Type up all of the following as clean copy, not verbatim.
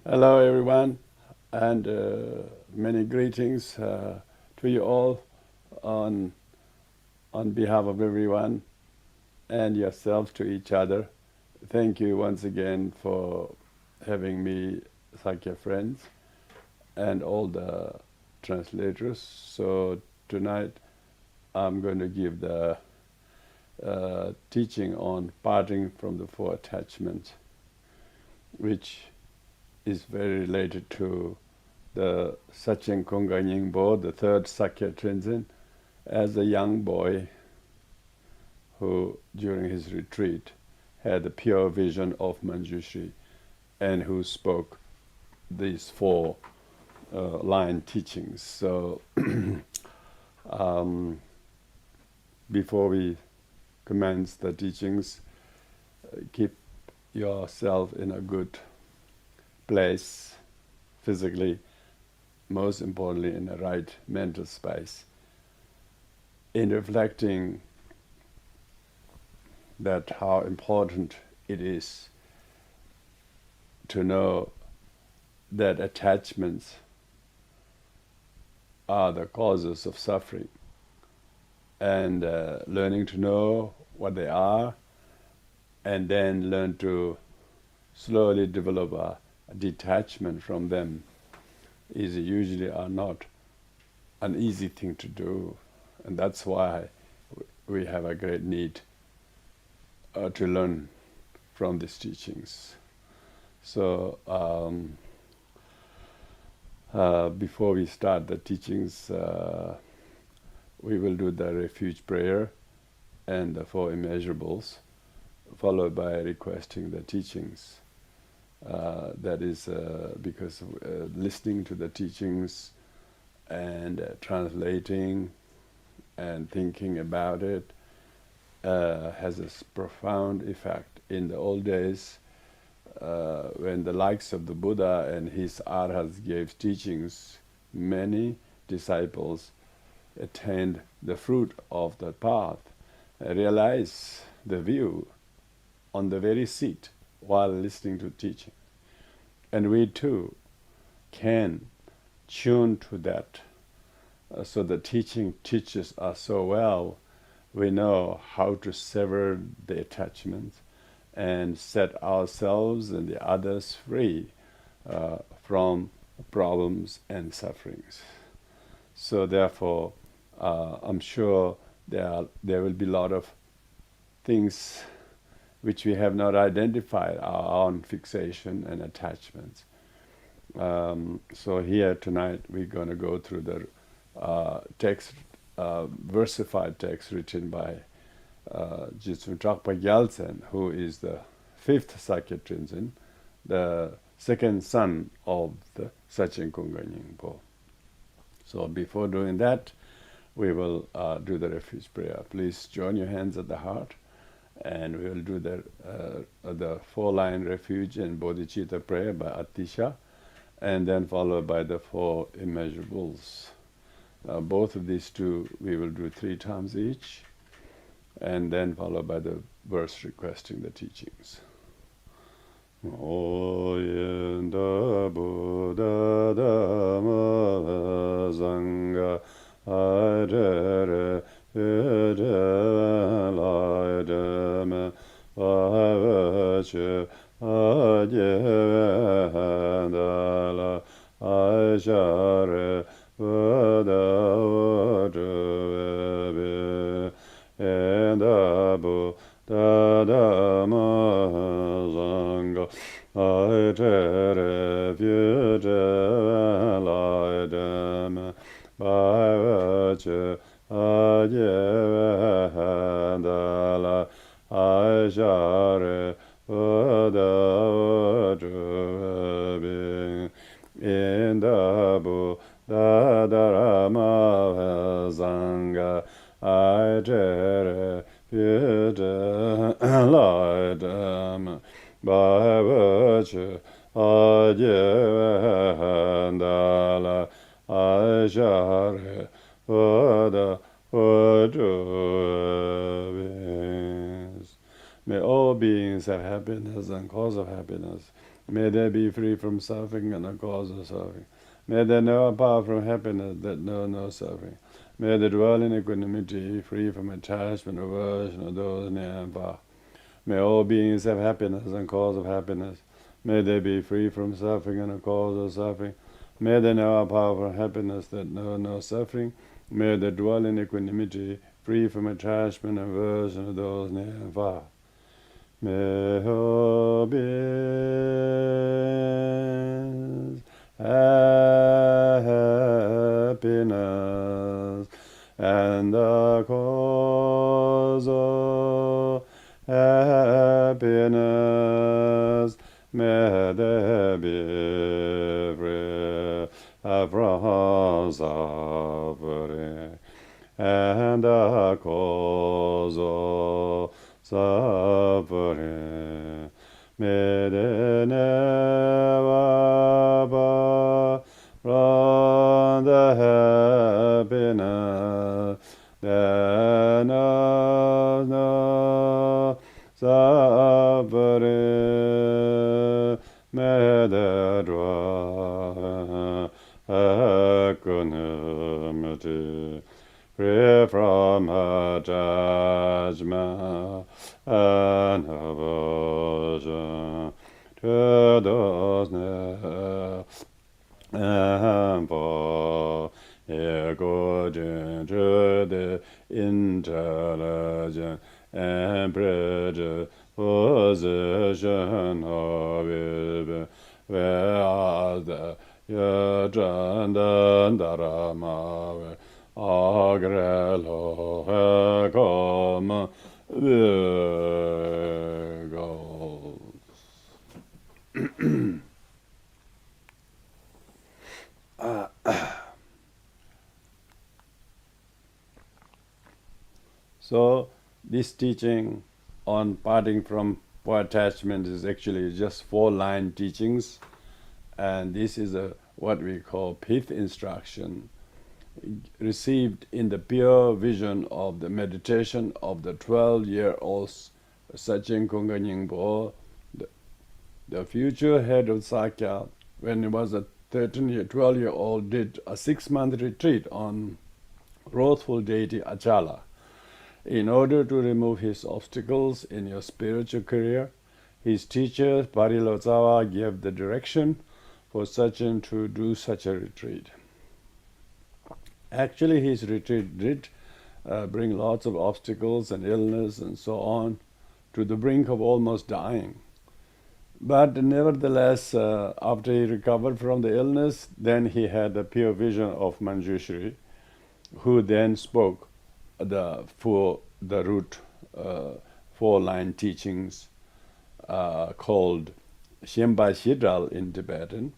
Hello, everyone, and many greetings to you all on behalf of everyone and yourselves to each other. Thank you once again for having me, Sakya friends, and all the translators. So tonight I'm going to give the teaching on parting from the four attachments, which is very related to the Sachen Konga Nyingbo, the third Sakya Tenzin, as a young boy who, during his retreat, had a pure vision of Manjushri and who spoke these four line teachings. So, before we commence the teachings, keep yourself in a good place physically, most importantly in the right mental space. In reflecting that how important it is to know that attachments are the causes of suffering, and learning to know what they are, and then learn to slowly develop a detachment from them is usually are not an easy thing to do, and that's why we have a great need to learn from these teachings. So before we start the teachings, we will do the refuge prayer and the four immeasurables, followed by requesting the teachings. That is because listening to the teachings and translating and thinking about it has a profound effect. In the old days, when the likes of the Buddha and his arhats gave teachings, many disciples attained the fruit of the path, realized the view on the very seat while listening to teaching. And we too can tune to that. So the teaching teaches us so well, we know how to sever the attachments and set ourselves and the others free from problems and sufferings. So therefore, I'm sure there will be a lot of things which we have not identified, our own fixation and attachments. So here tonight we're going to go through the text, versified text written by Jitsun Trakpa Gyaltsen, who is the fifth Sakya Tenzin, the second son of the Sachen Konga Nyingpo. So before doing that, we will do the refuge prayer. Please join your hands at the heart, and we will do the four-line refuge and bodhichitta prayer by Atisha, and then followed by the four immeasurables. Both of these two we will do 3 times each, and then followed by the verse requesting the teachings. Oyenda Buddha Dhamma Sangha Adere Yedhe Laideme Vaveche Adyehendala Aishare Vada Vaduvebe Endabu Dadama Sangha Aitere Vyute Laideme Vaveche Adyehendala Aishare Vada Vaduvebe Endabu Dadarama Sangha Aitere Vyute Laideme Vaveche Adyehendala Aishare Vada Vaduvebe. May all beings have happiness and cause of happiness. May they be free from suffering and the cause of suffering. May they know apart from happiness that know no suffering. May they dwell in equanimity, free from attachment, aversion, of those near and far. May all beings have happiness and cause of happiness. May they be free from suffering and the cause of suffering. May they know apart from happiness that know no suffering. May they dwell in equanimity, free from attachment and aversion, of those near and far. May all beings have happiness and the cause of happiness. May they be free from suffering and the cause of suffering. May they never part from the happiness that knows no suffering. May they dwell equanimity, free from attachment and aversion, to those near and far, according to the intelligent and predisposition of it, whereas the yajanda dharma agrelo come goes. So this teaching on parting from attachment is actually just 4-line teachings, and this is what we call pith instruction, received in the pure vision of the meditation of the 12-year-old Sachin Kunga Nyingpo, the future head of Sakya, when he was a 12-year-old, did a 6-month retreat on wrathful deity Achala. In order to remove his obstacles in your spiritual career, his teacher Parilotawa gave the direction for Sachin to do such a retreat. Actually, his retreat did bring lots of obstacles and illness and so on, to the brink of almost dying. But nevertheless, after he recovered from the illness, then he had the pure vision of Manjushri, who then spoke the root 4-line teachings called Shenpa Shidral in Tibetan.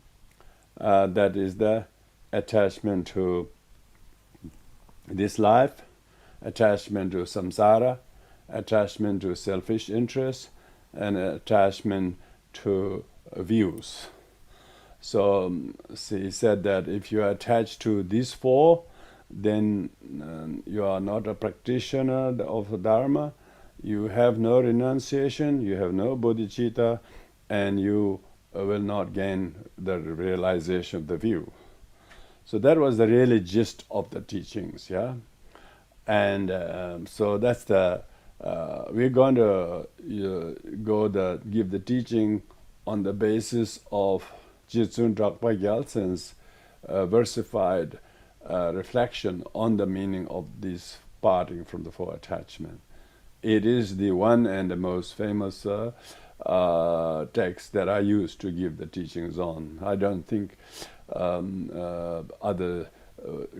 That is the attachment to this life, attachment to samsara, attachment to selfish interests, and attachment to views. So he said that if you are attached to these 4, then you are not a practitioner of the dharma, you have no renunciation, you have no bodhichitta, and you will not gain the realization of the view. So that was the really gist of the teachings, yeah? And so that's the, we're going to give the teaching on the basis of Jitsun Dragpa Gyaltsen's versified reflection on the meaning of this parting from the 4 attachment. It is the one and the most famous text that I use to give the teachings on. I don't think other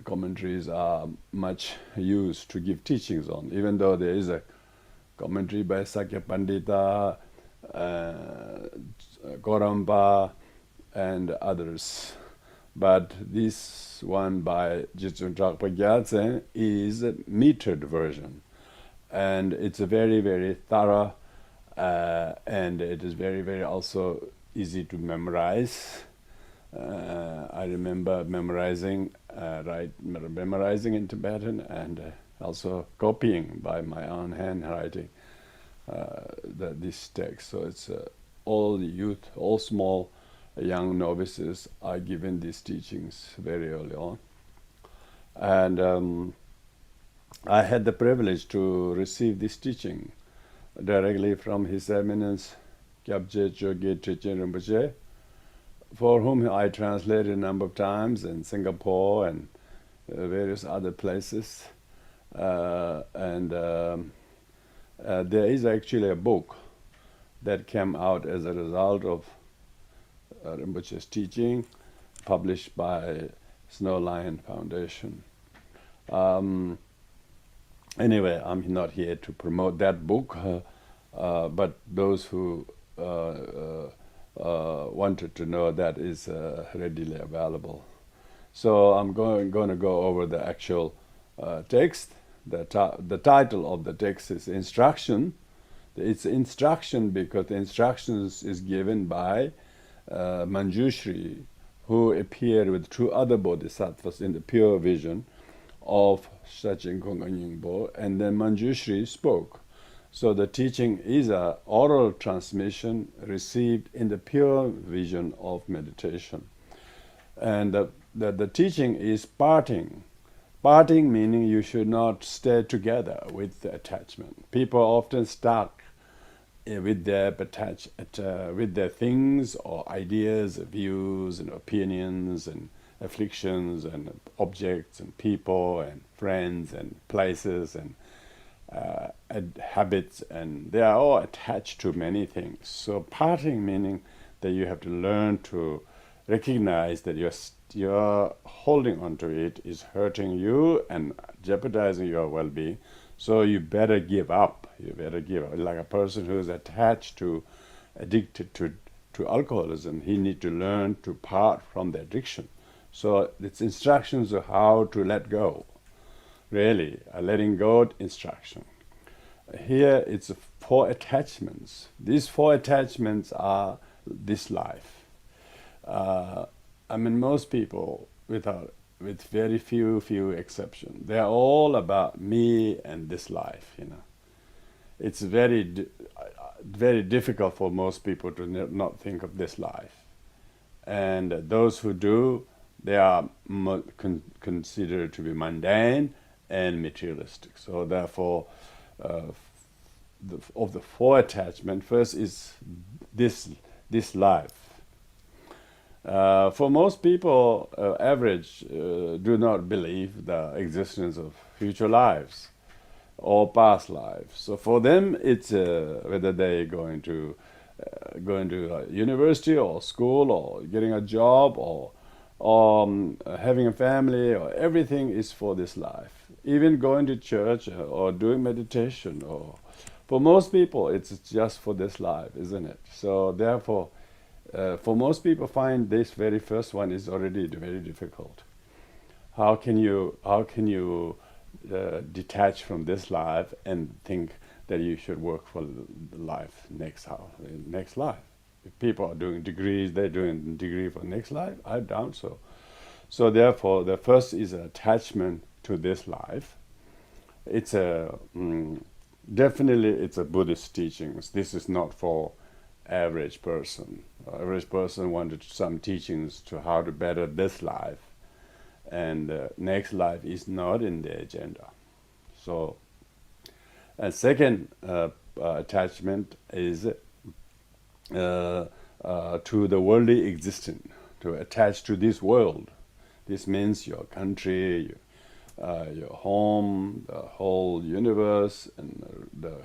commentaries are much used to give teachings on, even though there is a commentary by Sakya Pandita, Gorampa, and others. But this one by Jitsun Dragpa Gyaltsen is a metered version. And it's a very, very thorough, and it is very, very also easy to memorize. I remember memorizing in Tibetan, and also copying by my own handwriting this text. So it's all the youth, all small young novices are given these teachings very early on. And I had the privilege to receive this teaching directly from His Eminence Gyabje Choge Trichin Rinpoche, for whom I translated a number of times in Singapore and various other places. There is actually a book that came out as a result of Rinpoche's teaching, published by Snow Lion Foundation. Anyway, I'm not here to promote that book, but those who wanted to know, that is readily available. So I'm going to go over the actual text. The title of the text is Instruction. It's instruction because the instructions is given by Manjushri, who appeared with two other bodhisattvas in the pure vision of Sachin Kongan Yingpo, and then Manjushri spoke. So the teaching is an oral transmission received in the pure vision of meditation. And the teaching is parting. Parting meaning you should not stay together with the attachment. People are often stuck with their things or ideas, views and opinions and afflictions and objects and people and friends and places and habits, and they are all attached to many things. So parting meaning that you have to learn to recognize that you're holding onto it is hurting you and jeopardizing your well-being. So you better give up. You better give up. Like a person who is addicted to alcoholism, he needs to learn to part from the addiction. So it's instructions of how to let go. Really, a letting go instruction. Here it's 4 attachments. These 4 attachments are this life. Most people, with very few exceptions, they're all about me and this life. It's very difficult for most people to not think of this life, and those who do, they are considered to be mundane and materialistic. So therefore, of the 4 attachments, first is this life. For most people, average, do not believe the existence of future lives or past lives. So for them, it's whether they going to university or school or getting a job or having a family, or everything is for this life. Even going to church or doing meditation, or for most people, it's just for this life, isn't it? So therefore, for most people, find this very first one is already very difficult. How can you detach from this life and think that you should work for life next life? If people are doing degrees, they're doing degree for next life. I doubt so. So therefore, the first is attachment to this life. It's definitely it's a Buddhist teachings. This is not for average person. Average person wanted some teachings to how to better this life, and next life is not in the agenda. So, a second attachment is to the worldly existence, to attach to this world. This means your country, your home, the whole universe, and the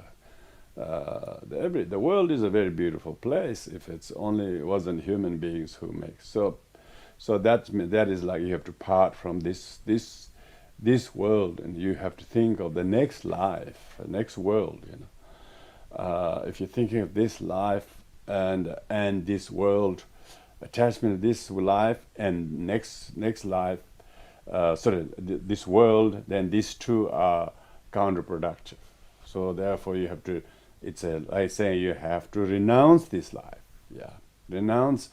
world is a very beautiful place if it's only wasn't human beings who make. So that is like you have to part from this world, and you have to think of the next life, the next world. If you're thinking of this life and this world, attachment to this life and next life, this world, then these two are counterproductive. So therefore, you have to. It's like saying you have to renounce this life. Yeah, renounce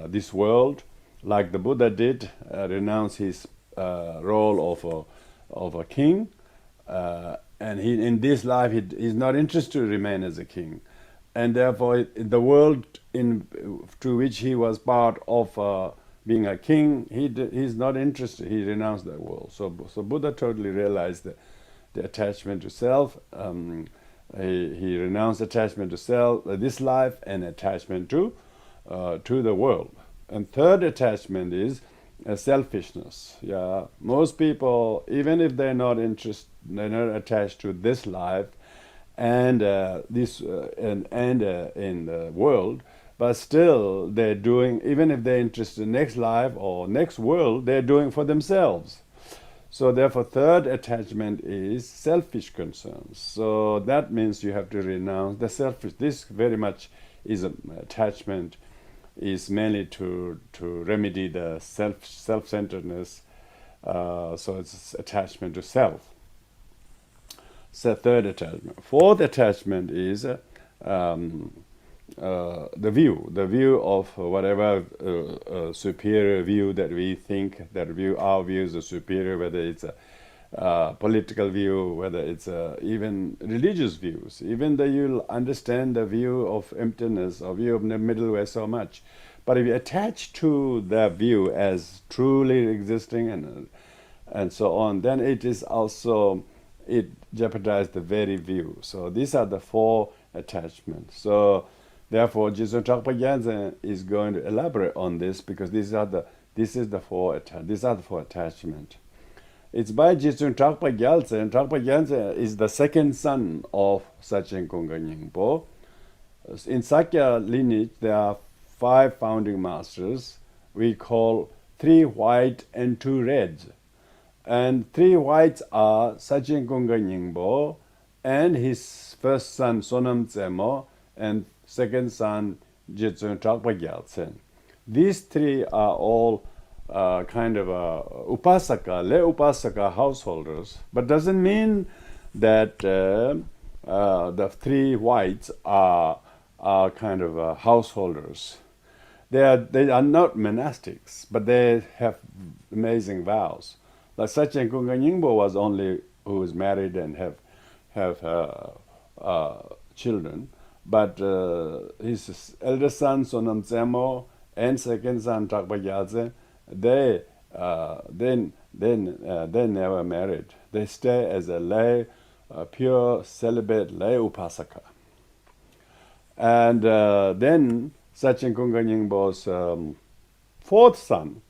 this world, like the Buddha did. Renounce his role of a king, and he in this life he's not interested to remain as a king. and therefore the world to which he was part of, being a king, he's not interested. He renounced that world. So Buddha totally realized the attachment to self. He renounced attachment to self, this life, and attachment to the world. And third attachment is selfishness. Yeah, most people, even if they're not attached to this life and in the world, but still they're doing, even if they're interested in next life or next world, they're doing for themselves. So therefore, third attachment is selfish concerns. So that means you have to renounce the selfish. This very much is an attachment, is mainly to remedy the self-centeredness. So it's attachment to self. So third attachment. Fourth attachment is the view of whatever superior view that we think, that our view is a superior, whether it's a political view, whether it's even religious views. Even though you'll understand the view of emptiness or view of the middle way so much, but if you attach to that view as truly existing and so on, then it is also, it jeopardizes the very view. So these are the four attachments. So therefore, Jigdzong Trangpa Gyaltsen is going to elaborate on this, because these are the four attachments. It's by Jigdzong Trangpa Gyaltsen. Trangpa Gyaltsen is the second son of Sachen Kongka Nyingpo. In Sakya lineage, there are 5 founding masters. We call 3 white and 2 red. And 3 whites are Sachen Kongka Nyingpo and his first son Sonam Tsemo and second son Jigdzong Trangpa Gyaltsen. These 3 are all kind of upasaka, lay upasaka householders, but doesn't mean that the 3 whites are kind of householders. They are not monastics, but they have amazing vows. Like Sachen Kongka Nyingpo was only who is married and have children, but his eldest son Sonam Tsemo and second son Trangpa Gyaltsen, they never married. They stay as a lay, pure celibate lay upasaka. And then Sachen Kongka Nyingpo's fourth son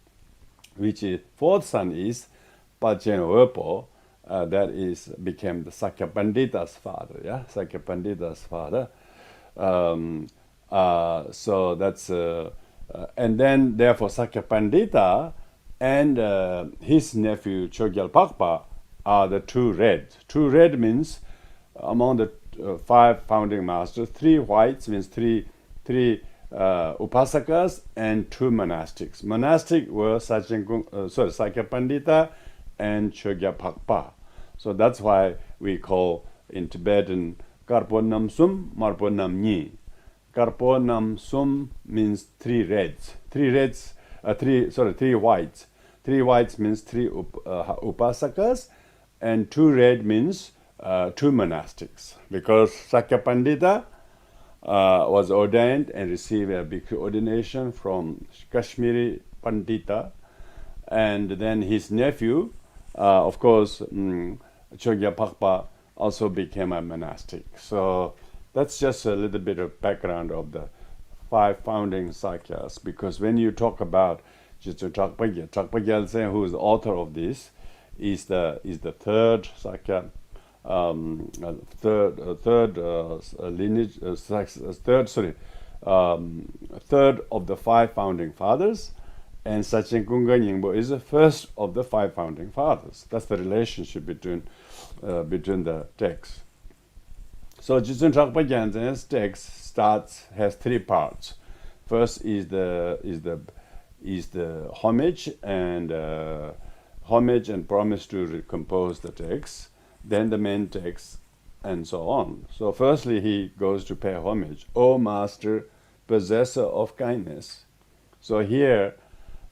is Pachen Wepo, that is became the Sakya Pandita's father. Yeah, Sakya Pandita's father. So that's and then therefore Sakya Pandita and his nephew Chogyal Pakpa are the 2 red. 2 red means among the 5 founding masters, 3 whites means three upasakas and 2 monastics. Monastic were Sakya Pandita and Chogyal Pakpa. So that's why we call in Tibetan Karpo Nam Sum, Marpo Nam Nyi. Karpo Nam Sum means 3 reds. 3 whites. 3 whites means 3 upasakas, and 2 red means 2 monastics. Because Sakya Pandita was ordained and received a bhikkhu ordination from Kashmiri Pandita, and then his nephew, of course, Chogyal Pakpa, also became a monastic. So that's just a little bit of background of the 5 founding Sakyas, because when you talk about Jigdzong Trangpa Gyaltsen, who is the author of this, is the third Sakya, third of the 5 founding fathers, and Sachen Kongka Nyingpo is the first of the 5 founding fathers. That's the relationship between the texts. So Jigdzong Trangpa Gyaltsen's text has 3 parts. First is the homage and promise to recompose the text. Then the main text, and so on. So firstly, he goes to pay homage. O Master, possessor of kindness. So here,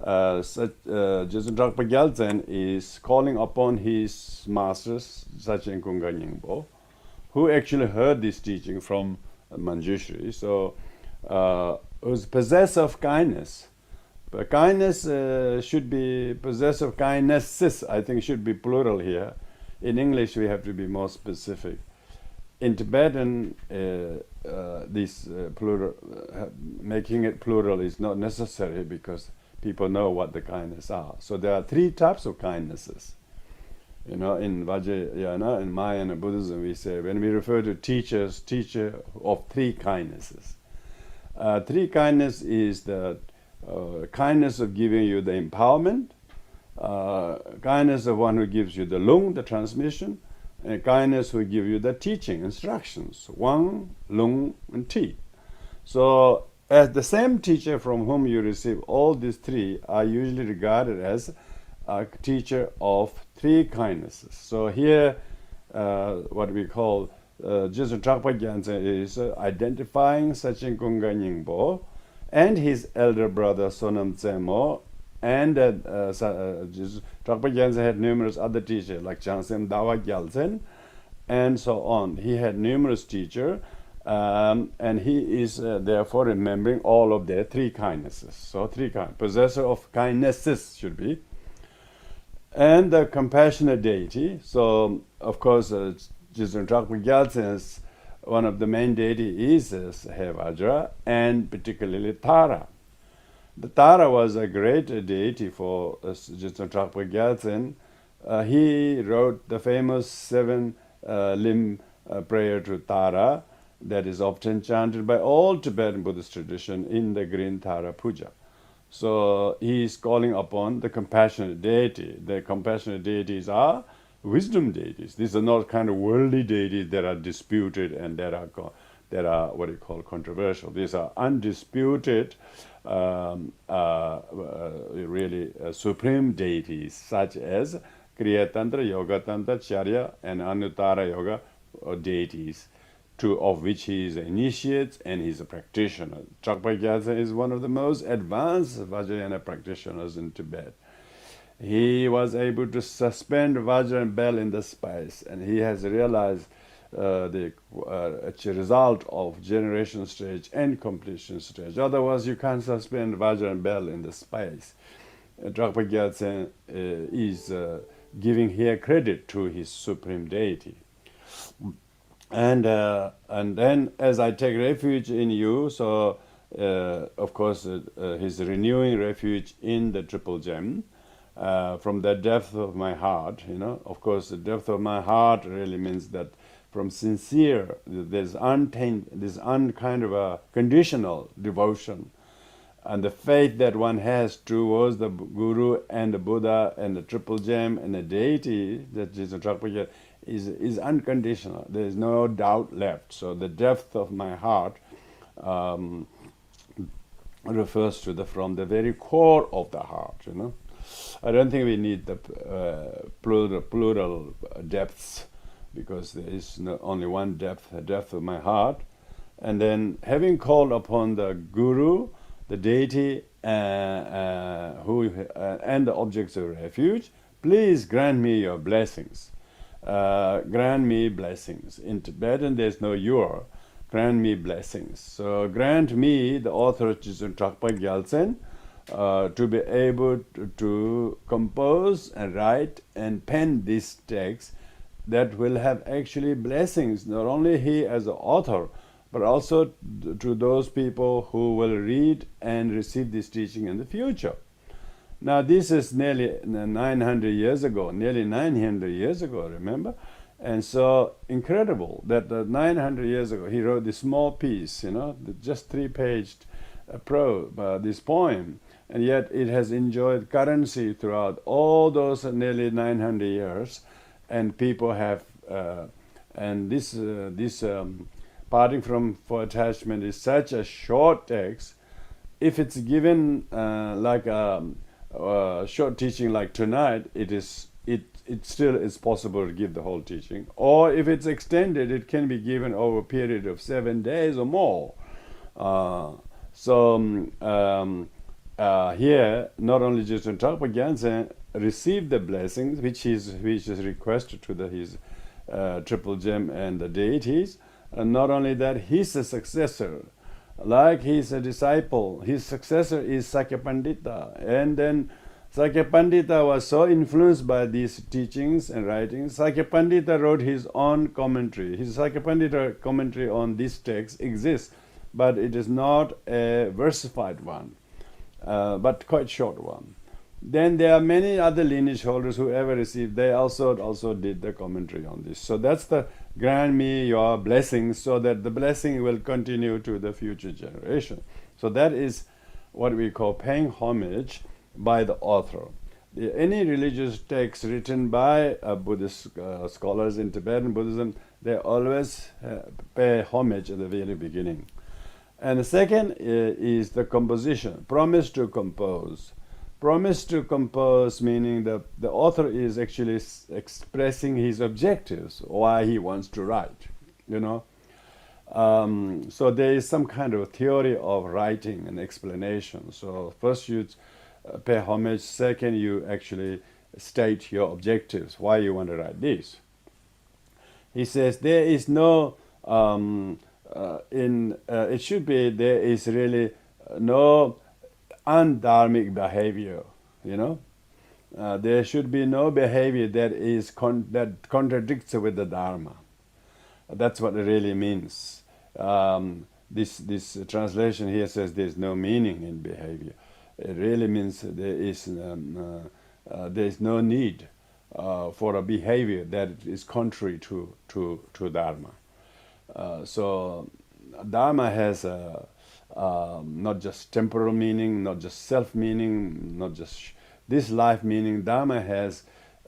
Jigdzong Trangpa Gyaltsen is calling upon his masters, Sachen Kongka Nyingpo, who actually heard this teaching from Manjushri. So, who's possessed of kindness. But kindness should be possessed of kindnesses. I think should be plural here. In English, we have to be more specific. In Tibetan, this plural, making it plural is not necessary because people know what the kindness are. So there are 3 types of kindnesses. In Vajrayana, in Mahayana Buddhism, we say when we refer to teachers, teacher of 3 kindnesses. 3 kindness is the kindness of giving you the empowerment, kindness of one who gives you the lung, the transmission, and kindness who give you the teaching, instructions, Wang, Lung, and Ti. So, as the same teacher from whom you receive all these 3 are usually regarded as a teacher of 3 kindnesses. So here, what we call Jesu Trakpa Gyaltsen is identifying Sachin Kunga Nyingpo and his elder brother Sonam Tsemo, and Trakpa Gyaltsen had numerous other teachers like Chansem Dawa Gyaltsen and so on. He had numerous teachers, and he is therefore remembering all of their 3 kindnesses. So 3 possessor of kindnesses should be. And the compassionate deity. So, of course, Jizun Trakpa Gyaltsen's one of the main deity is Vajra, and particularly Tara. The Tara was a great deity for Jizun Trakpa Gyaltsen. He wrote the famous 7-limb prayer to Tara that is often chanted by all Tibetan Buddhist tradition in the Green Tara Puja. So he is calling upon the compassionate deity. The compassionate deities are wisdom deities. These are not kind of worldly deities that are disputed and that are what you call controversial. These are undisputed, really supreme deities such as Kriya Tantra, Yoga Tantra, Charya, and Anuttara Yoga deities, 2 of which he is an initiate and he is a practitioner. Trakpa Gyaltsen is one of the most advanced Vajrayana practitioners in Tibet. He was able to suspend Vajra and bell in the space, and he has realized the result of generation stage and completion stage. Otherwise, you can't suspend Vajra and bell in the space. Trakpa Gyaltsen is giving here credit to his supreme deity. And then, as I take refuge in you, so of course, he's renewing refuge in the Triple Gem from the depth of my heart. Of course, the depth of my heart really means that from sincere, there's kind of a conditional devotion, and the faith that one has towards the Guru and the Buddha and the Triple Gem and the deity that is Trakpa is unconditional. There is no doubt left. So the depth of my heart refers to from the very core of the heart. I don't think we need the plural depths, because there is only one depth, the depth of my heart. And then, having called upon the Guru, the deity, and the objects of refuge, please grant me your blessings. Grant me blessings. In Tibetan, there's no your. Grant me blessings. So grant me, the author Jizun Trakpa Gyaltsen, to be able to compose and write and pen this text that will have actually blessings, not only he as the author, but also to those people who will read and receive this teaching in the future. Now, this is nearly 900 years ago, remember? And so, incredible that 900 years ago, he wrote this small piece, just 3-paged this poem, and yet it has enjoyed currency throughout all those nearly 900 years, and people have, and this parting from for attachment is such a short text. If it's given like a short teaching like tonight, it still is possible to give the whole teaching. Or if it's extended, it can be given over a period of 7 days or more. Here, not only just Trakpa Gyaltsen received the blessings which is requested to his Triple Gem and the deities, And not only that, he's a successor. Like he's a disciple, his successor is Sakya Pandita. And then Sakya Pandita was so influenced by these teachings and writings. Sakya Pandita wrote his own commentary. His Sakya Pandita commentary on this text exists, but it is not a versified one, but quite short one. Then there are many other lineage holders who ever received. They also did the commentary on this. So that's the grant me your blessings, so that the blessing will continue to the future generation. So that is what we call paying homage by the author. Any religious text written by Buddhist scholars in Tibetan Buddhism, they always pay homage at the very beginning. And the second is the composition, promise to compose. Promise to compose, meaning the author is actually expressing his objectives, why he wants to write, So there is some kind of theory of writing and explanation. So first you pay homage, second you actually state your objectives, why you want to write this. He says there is no, it should be, there is really no undharmic behavior, there should be no behavior that is that contradicts with the dharma. That's what it really means. This translation here says there's no meaning in behavior. It really means there is no need for a behavior that is contrary to dharma. So dharma has not just temporal meaning, not just self-meaning, not just this life meaning. Dharma has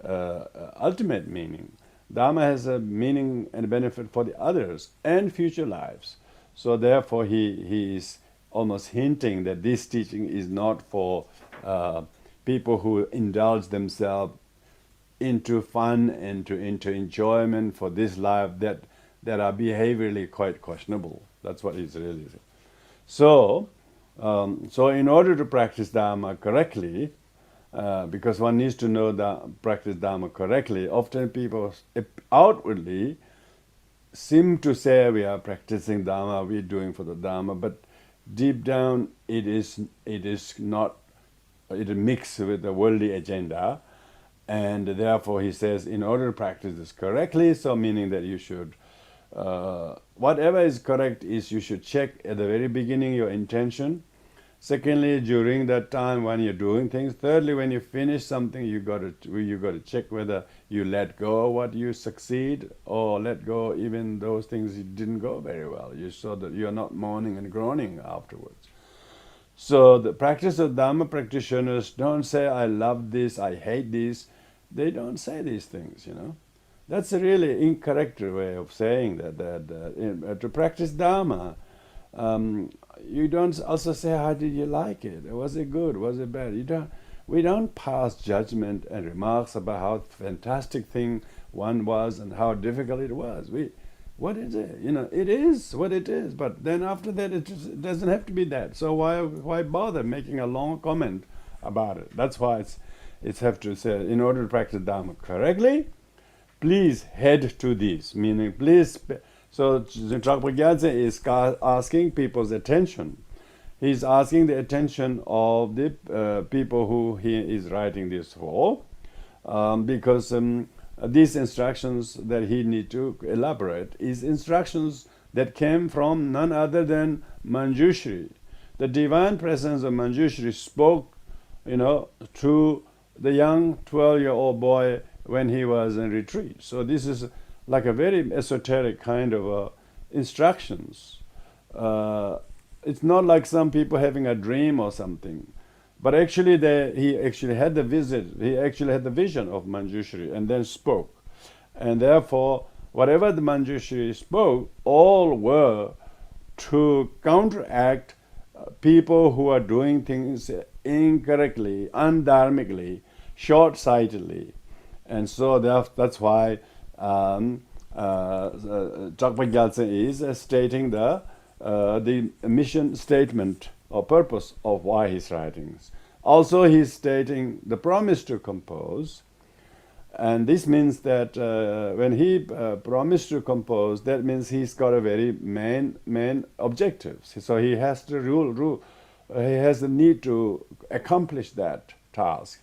ultimate meaning. Dharma has a meaning and benefit for the others and future lives. So therefore he is almost hinting that this teaching is not for people who indulge themselves into fun and into enjoyment for this life that are behaviorally quite questionable. That's what he's really saying. So in order to practice Dharma correctly, because one needs to know practice Dharma correctly, often people outwardly seem to say we are practicing Dharma, we're doing for the Dharma, but deep down it is not. It mixes with the worldly agenda, and therefore he says in order to practice this correctly, so meaning that you should. Whatever is correct is you should check at the very beginning your intention. Secondly, during that time when you're doing things. Thirdly, when you finish something, you got to check whether you let go of what you succeed or let go even those things that didn't go very well. So that you're not moaning and groaning afterwards. So the practice of Dharma practitioners don't say, I love this, I hate this. They don't say these things, That's a really incorrect way of saying that to practice Dharma, you don't also say, how did you like it? Was it good? Was it bad? We don't pass judgment and remarks about how fantastic thing one was and how difficult it was. What is it? It is what it is. But then after that, it doesn't have to be that. So why bother making a long comment about it? That's why it's have to say, in order to practice Dharma correctly, please head to this, meaning please. So Trungpa Gyatso is asking people's attention. He's asking the attention of the people who he is writing this for, because these instructions that he need to elaborate is instructions that came from none other than Manjushri. The divine presence of Manjushri spoke, to the young 12-year-old boy when he was in retreat. So this is like a very esoteric kind of instructions. It's not like some people having a dream or something, but actually he actually had the vision of Manjushri and then spoke. And therefore, whatever the Manjushri spoke, all were to counteract people who are doing things incorrectly, undharmically, short-sightedly. And so that's why Trungpa Gyatso is stating the mission statement or purpose of why he's writing. Also, he's stating the promise to compose. And this means that when he promised to compose, that means he's got a very main objectives. So he has to he has the need to accomplish that task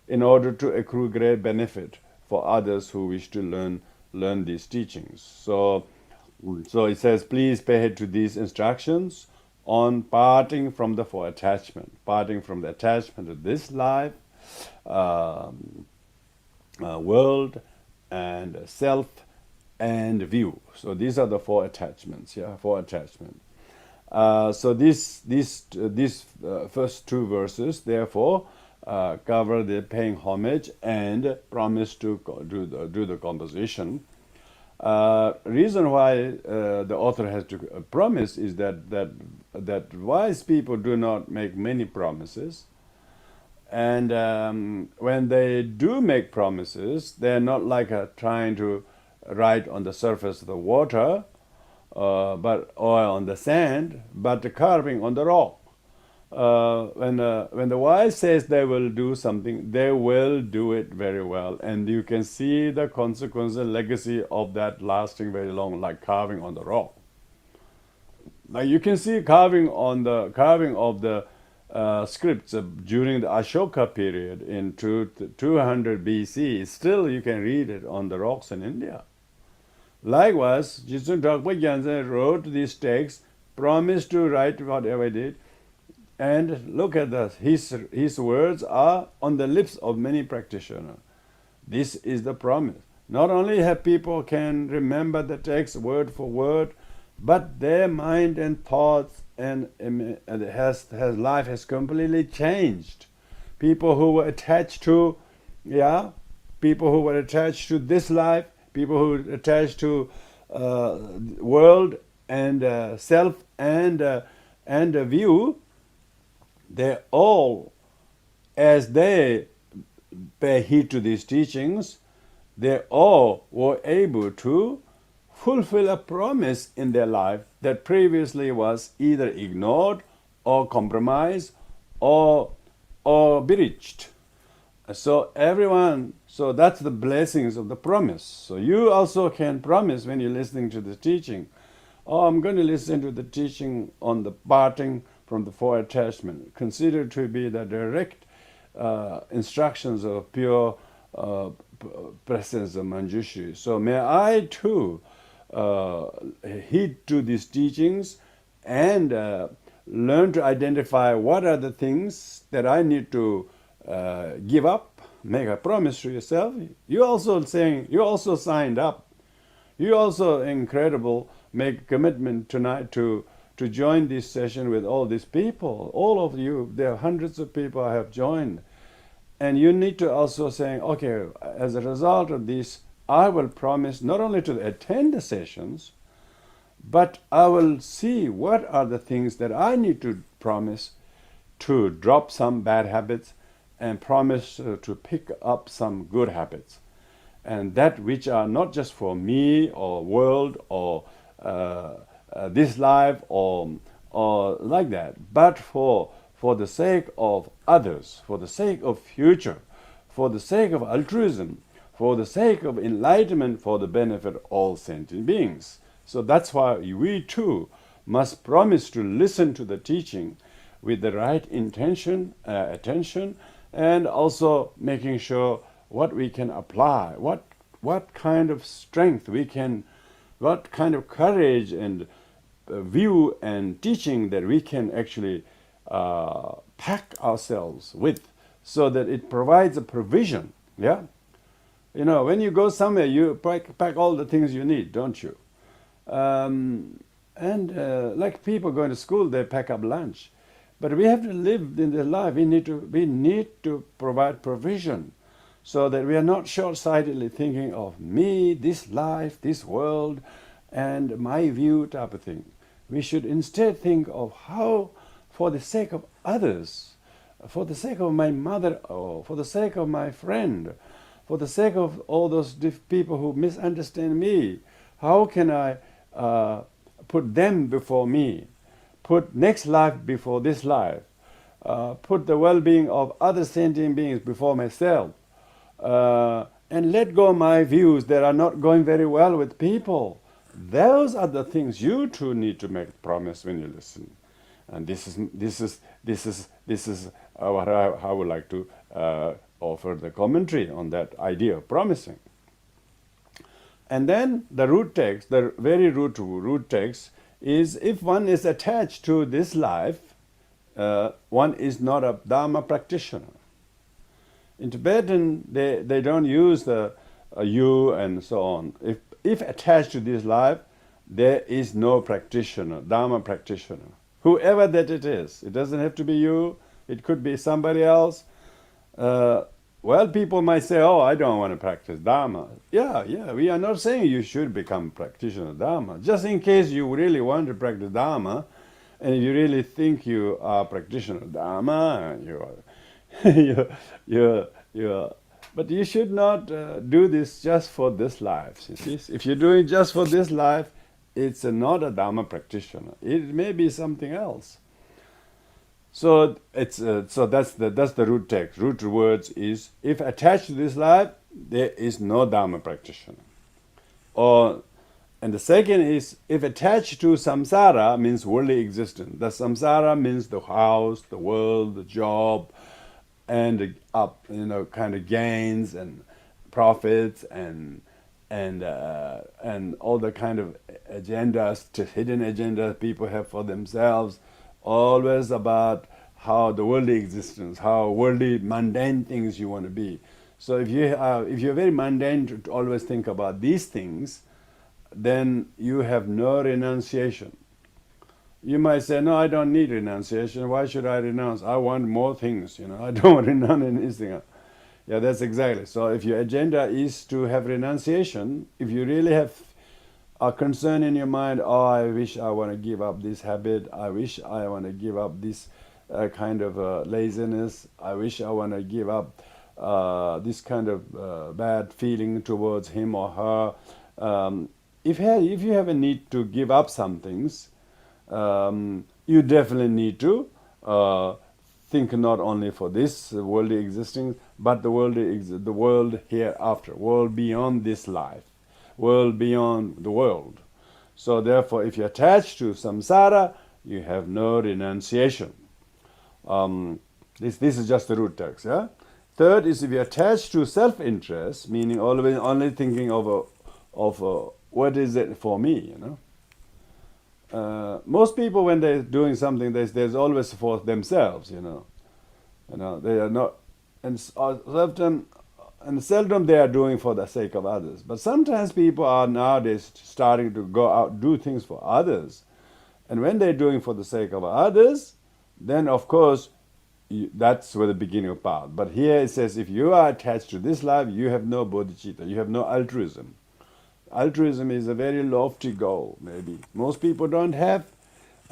in order to accrue great benefit for others who wish to learn these teachings. So it says, please pay heed to these instructions on parting from the four attachment, parting from the attachment of this life, world, and self, and view. So these are the four attachments. Yeah, four attachments. So these first two verses, therefore, cover the paying homage and promise to do the composition. Reason why the author has to promise is that wise people do not make many promises, and when they do make promises, they're not like trying to write on the surface of the water, or on the sand, but carving on the rock. When the wise says they will do something, they will do it very well, and you can see the consequence and legacy of that lasting very long, like carving on the rock. Now you can see carving of the scripts during the Ashoka period in 200 BC. Still, you can read it on the rocks in India. Likewise, Jigten Dragpa Gyaltsen wrote these texts, promised to write whatever he did, and look at this. His words are on the lips of many practitioners. This is the promise. Not only have people can remember the text word for word, but their mind and thoughts and life has completely changed. People who were attached to, people who were attached to this life, people who were attached to world and self and view, they all, as they pay heed to these teachings, they all were able to fulfill a promise in their life that previously was either ignored or compromised or breached. So that's the blessings of the promise. So you also can promise when you're listening to the teaching, I'm going to listen to the teaching on the parting from the four attachment, considered to be the direct instructions of pure presence of Manjushri. So may I too heed to these teachings and learn to identify what are the things that I need to give up, make a promise to yourself. You also signed up. You also incredible, make a commitment tonight to join this session with all these people. All of you, there are hundreds of people I have joined. And you need to also say, okay, as a result of this, I will promise not only to attend the sessions, but I will see what are the things that I need to promise to drop some bad habits and promise to pick up some good habits. And that which are not just for me or world or this life or like that, but for the sake of others, for the sake of future, for the sake of altruism, for the sake of enlightenment, for the benefit of all sentient beings. So that's why we too must promise to listen to the teaching with the right intention, attention, and also making sure what we can apply, what kind of strength we can, what kind of courage and view and teaching that we can actually pack ourselves with, so that it provides a provision. Yeah, when you go somewhere, you pack all the things you need, don't you? Like people going to school, they pack up lunch. But we have to live in the life. We need to provide provision, so that we are not short-sightedly thinking of me, this life, this world, and my view type of thing. We should instead think of how, for the sake of others, for the sake of my mother, or for the sake of my friend, for the sake of all those people who misunderstand me, how can I put them before me, put next life before this life, put the well-being of other sentient beings before myself, and let go my views that are not going very well with people. Those are the things you too need to make promise when you listen. And this is what I would like to offer the commentary on that idea of promising. And then the root text, the very root text is, if one is attached to this life, one is not a dharma practitioner. In Tibetan, they don't use the you and so on. If attached to this life, there is no practitioner, dharma practitioner. Whoever that it is. It doesn't have to be you. It could be somebody else. Well, people might say, oh, I don't want to practice dharma. Yeah, we are not saying you should become practitioner of dharma. Just in case you really want to practice dharma, and if you really think you are practitioner of dharma, but you should not do this just for this life. You see? If you're doing just for this life, it's not a dharma practitioner. It may be something else. So that's the root text. Root words is, if attached to this life, there is no dharma practitioner. And the second is, if attached to samsara, means worldly existence. The samsara means the house, the world, the job, and kind of gains and profits and all the kind of agendas, hidden agendas people have for themselves, always about how the worldly existence, how worldly mundane things you want to be. So if you're very mundane to always think about these things, then you have no renunciation. You might say, no, I don't need renunciation. Why should I renounce? I want more things, I don't want to renounce anything. Yeah, that's exactly. So if your agenda is to have renunciation, if you really have a concern in your mind, oh, I wish I want to give up this habit, I wish I want to give up this kind of laziness, I wish I want to give up this kind of bad feeling towards him or her. If you have a need to give up some things, you definitely need to think not only for this worldly existence, but the world hereafter, world beyond this life, world beyond the world. So therefore, if you're attached to samsara, you have no renunciation. This is just the root text. Yeah. Third is, if you're attached to self-interest, meaning always only thinking of what is it for me, most people, when they're doing something, there's always for themselves, they are not, and seldom they are doing for the sake of others. But sometimes people are nowadays starting to go out, do things for others. And when they're doing for the sake of others, then of course, that's where the beginning of path. But here it says, if you are attached to this life, you have no bodhichitta, you have no altruism. Altruism is a very lofty goal, maybe. Most people don't have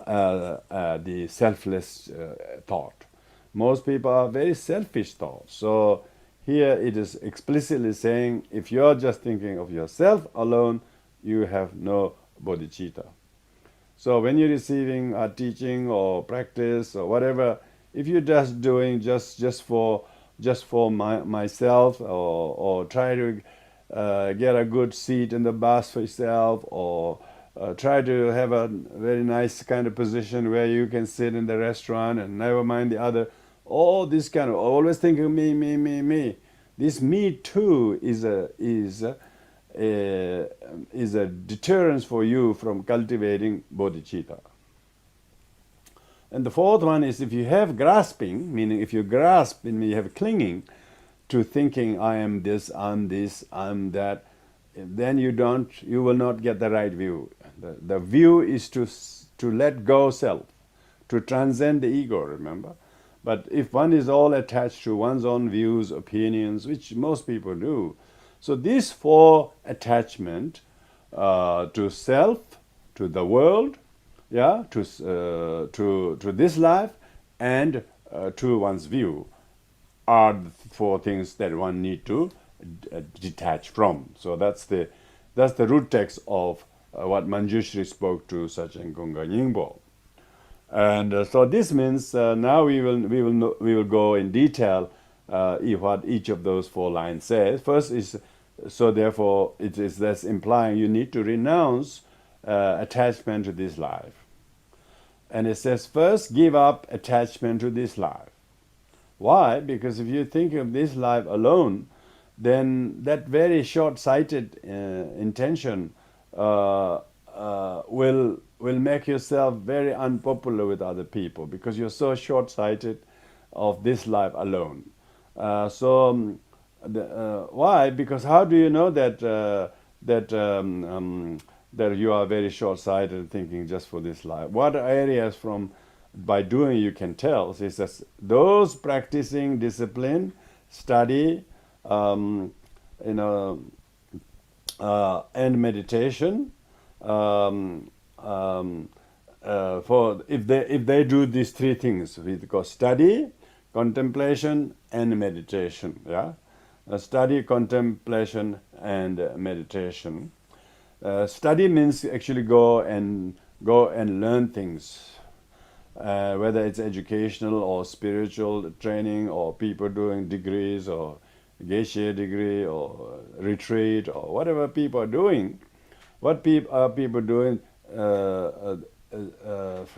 the selfless thought. Most people are very selfish thought. So here it is explicitly saying, if you're just thinking of yourself alone, you have no bodhicitta. So when you're receiving a teaching or practice or whatever, if you're just doing just for myself, or try to get a good seat in the bus for yourself, or try to have a very nice kind of position where you can sit in the restaurant and never mind the other, all this kind of always thinking me. This me too is a deterrence for you from cultivating bodhicitta. And the fourth one is, if you have grasping, meaning if you grasp, meaning you have clinging to thinking I am this, I'm that, then you will not get the right view. The view is to let go self, to transcend the ego, remember? But if one is all attached to one's own views, opinions, which most people do, so these four attachment to self, to the world, to this life, and to one's view, are the four things that one need to detach from. So that's the root text of what Manjushri spoke to Sachen Gunga Nyingbo. And so this means now we will go in detail what each of those 4 lines says. First is, so therefore it is thus implying you need to renounce attachment to this life. And it says, first give up attachment to this life. Why? Because if you think of this life alone, then that very short-sighted intention will make yourself very unpopular with other people, because you're so short-sighted of this life alone. Why? Because how do you know that that you are very short-sighted and thinking just for this life? What areas by doing you can tell? So it says, those practicing discipline, study, and meditation, for if they do these 3 things, we call study, contemplation, and meditation. Yeah, study, contemplation, and meditation. Study means actually go and learn things. Whether it's educational or spiritual training, or people doing degrees or geisha degree or retreat or whatever people are doing. What are people doing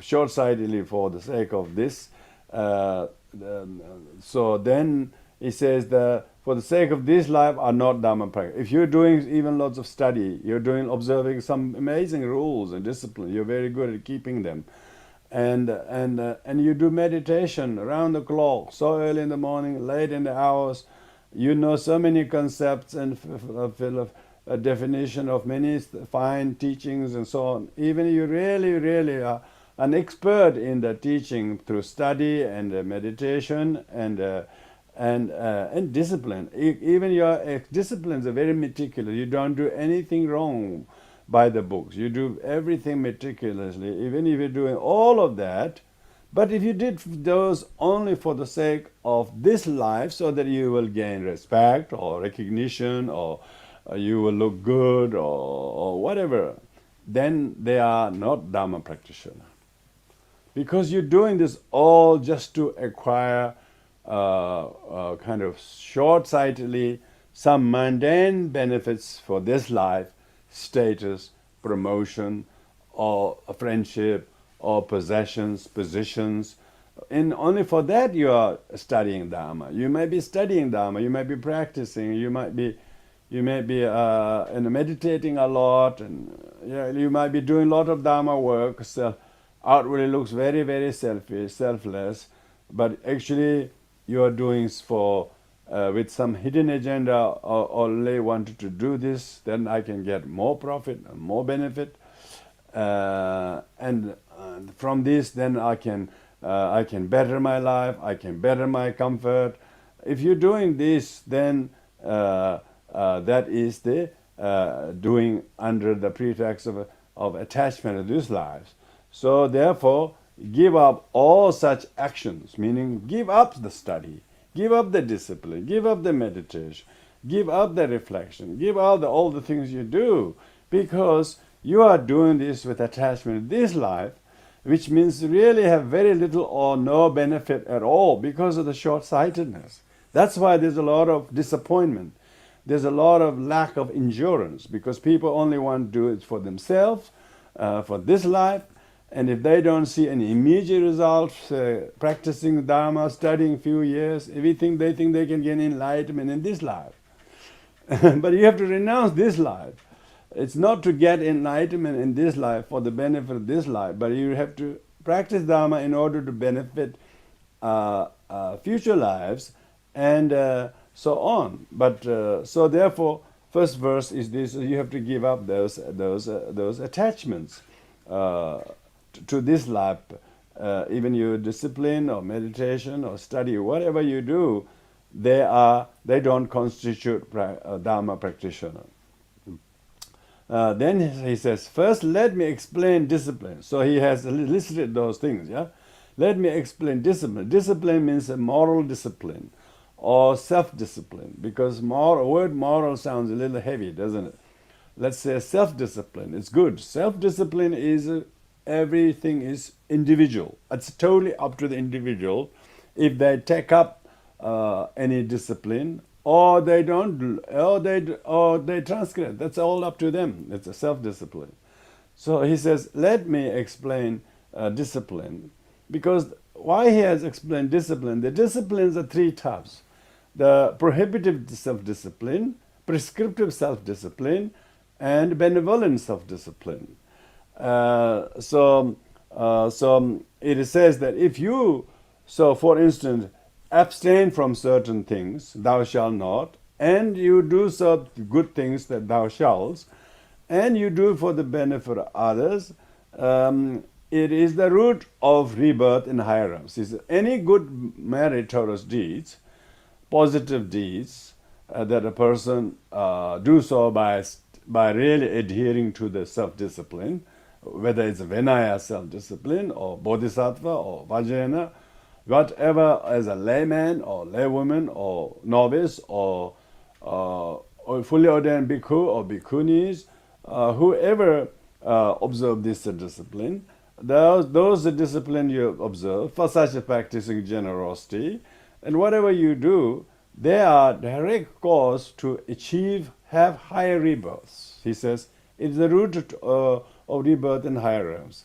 short-sightedly for the sake of this? So then he says that for the sake of this life are not dharma practice. If you're doing even lots of study, you're observing some amazing rules and discipline, you're very good at keeping them. And you do meditation around the clock, so early in the morning, late in the hours. You know so many concepts and a definition of many fine teachings and so on. Even you really are an expert in the teaching through study and meditation and discipline. Even your disciplines are very meticulous. You don't do anything wrong by the books. You do everything meticulously, even if you're doing all of that. But if you did those only for the sake of this life, so that you will gain respect or recognition, or you will look good, or whatever, then they are not Dharma practitioner. Because you're doing this all just to acquire kind of short-sightedly some mundane benefits for this life, status, promotion, or a friendship, or possessions, positions. And only for that you are studying Dharma. You may be studying Dharma, you may be practicing, you might be meditating a lot, and you might be doing a lot of Dharma work. So outwardly looks very, very selfish, selfless, but actually you are doing for with some hidden agenda, or only wanted to do this, then I can get more profit and more benefit, and from this then I can better my life, I can better my comfort. If you're doing this, then that is the doing under the pretext of attachment to these lives. So therefore, give up all such actions, meaning give up the study, give up the discipline, give up the meditation, give up the reflection, give up all the things you do, because you are doing this with attachment to this life, which means really have very little or no benefit at all because of the short-sightedness. That's why there's a lot of disappointment. There's a lot of lack of endurance, because people only want to do it for themselves, for this life, and if they don't see any immediate results, practicing Dharma, studying a few years, they think they can gain enlightenment in this life. But you have to renounce this life. It's not to get enlightenment in this life for the benefit of this life, but you have to practice Dharma in order to benefit future lives, and so on. But so therefore, first verse is this: you have to give up those attachments to this life. Even your discipline or meditation or study, whatever you do, they don't constitute a Dharma practitioner. Then he says, first let me explain discipline. So he has listed those things. Yeah, let me explain discipline. Discipline means a moral discipline or self-discipline, because word moral sounds a little heavy, doesn't it? Let's say self-discipline. It's good. Self-discipline is everything is individual. It's totally up to the individual if they take up any discipline, or they don't, or they transgress. That's all up to them. It's a self-discipline. So he says, let me explain discipline, because why he has explained discipline? The disciplines are three types: the prohibitive self-discipline, prescriptive self-discipline, and benevolent self-discipline. So it says that if you, so for instance, abstain from certain things, thou shalt not, and you do some good things that thou shalt, and you do for the benefit of others, it is the root of rebirth in higher realms. Any good meritorious deeds, positive deeds, that a person do so by really adhering to the self-discipline, whether it's Vinaya self-discipline or Bodhisattva or Vajrayana, whatever, as a layman or laywoman or novice or fully ordained bhikkhu or bhikkhunis, whoever observe this discipline, those discipline you observe for such a practicing generosity, and whatever you do, they are direct cause to have higher rebirths. He says, it's the root of rebirth in higher realms.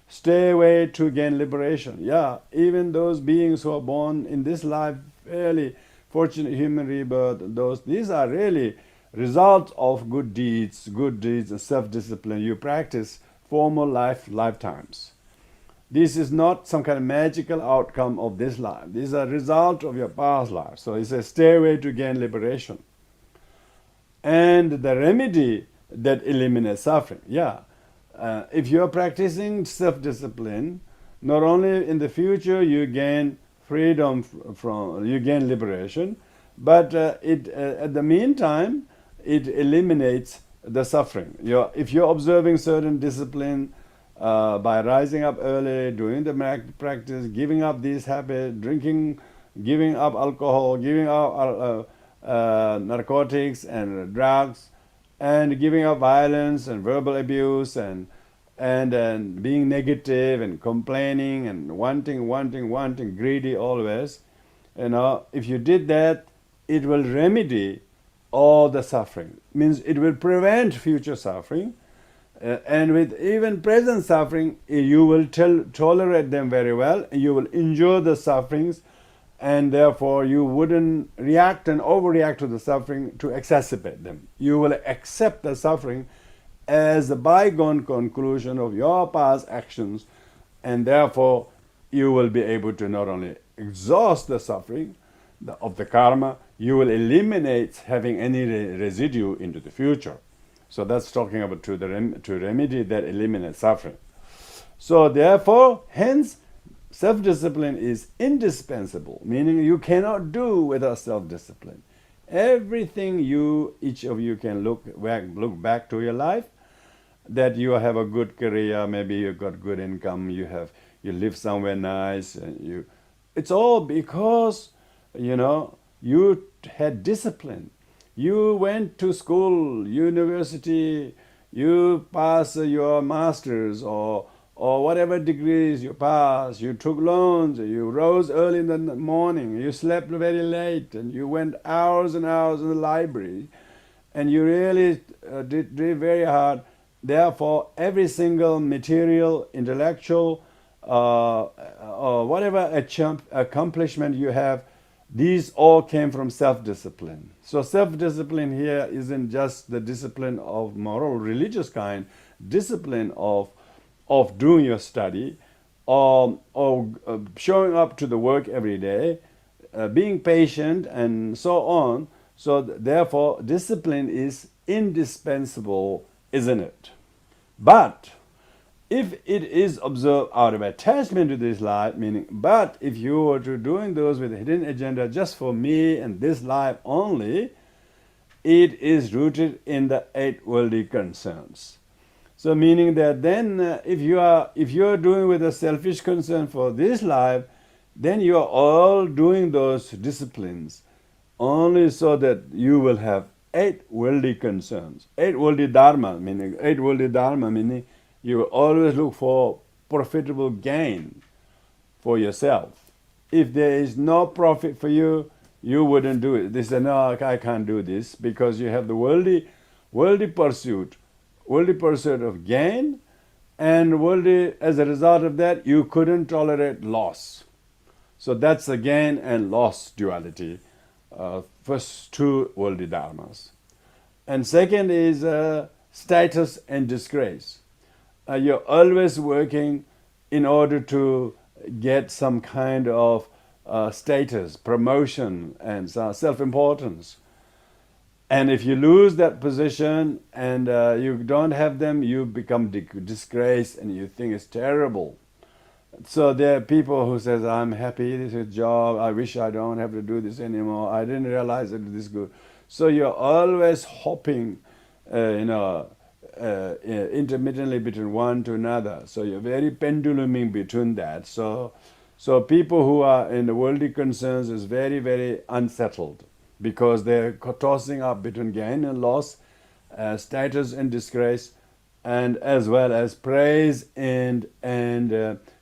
Stay away to gain liberation. Yeah, even those beings who are born in this life, fairly fortunate human rebirth, these are really results of good deeds and self-discipline you practice former lifetimes. This is not some kind of magical outcome of this life. These are result of your past life. So he says, stay away to gain liberation. And the remedy that eliminates suffering. Yeah, if you are practicing self-discipline, not only in the future you gain freedom you gain liberation, but at the meantime, it eliminates the suffering. If you're observing certain discipline, by rising up early, doing the practice, giving up these habits, drinking, giving up alcohol, giving up narcotics and drugs, and giving up violence and verbal abuse and being negative and complaining and wanting, greedy always, if you did that, it will remedy all the suffering. Means it will prevent future suffering. And with even present suffering, you will tolerate them very well, and you will endure the sufferings, and therefore you wouldn't react and overreact to the suffering to exacerbate them. You will accept the suffering as a bygone conclusion of your past actions, and therefore you will be able to not only exhaust the suffering of the karma, you will eliminate having any residue into the future. So that's talking about to remedy that eliminates suffering. So therefore, hence, self-discipline is indispensable, meaning you cannot do without self-discipline. Everything each of you can look back to your life, that you have a good career, maybe you got good income, you live somewhere nice, and it's all because you had discipline. You went to school, university, you passed your master's or whatever degrees you passed, you took loans, you rose early in the morning, you slept very late, and you went hours and hours in the library, and you really did very hard. Therefore, every single material, intellectual, or whatever accomplishment you have, these all came from self-discipline. So self-discipline here isn't just the discipline of moral, religious kind, discipline of doing your study, or showing up to the work every day, being patient, and so on. So therefore, discipline is indispensable, isn't it? But if it is observed out of attachment to this life, but if you were to doing those with a hidden agenda just for me and this life only, it is rooted in the 8 worldly concerns. So meaning that then if you are doing with a selfish concern for this life, then you are all doing those disciplines only so that you will have 8 worldly concerns. 8 worldly dharma, meaning you will always look for profitable gain for yourself. If there is no profit for you, you wouldn't do it. They say, no, I can't do this, because you have the worldly pursuit of gain, and worldly, as a result of that, you couldn't tolerate loss. So that's the gain and loss duality. First two worldly dharmas. And second is status and disgrace. You're always working in order to get some kind of status, promotion, and self-importance. And if you lose that position and you don't have them, you become disgraced and you think it's terrible. So there are people who says, I'm happy, this is a job, I wish I don't have to do this anymore, I didn't realize it was good. So you're always hopping, intermittently between one to another. So you're very penduluming between that. So people who are in the worldly concerns is very, very unsettled, because they're tossing up between gain and loss, status and disgrace, and as well as praise and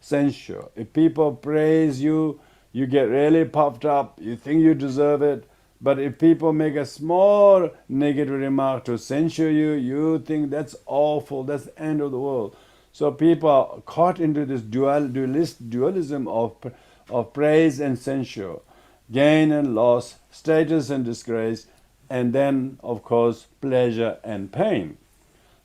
censure. If people praise you, you get really puffed up, you think you deserve it. But if people make a small negative remark to censure you, you think that's awful, that's the end of the world. So people are caught into this dualism of praise and censure, gain and loss, status and disgrace, and then, of course, pleasure and pain.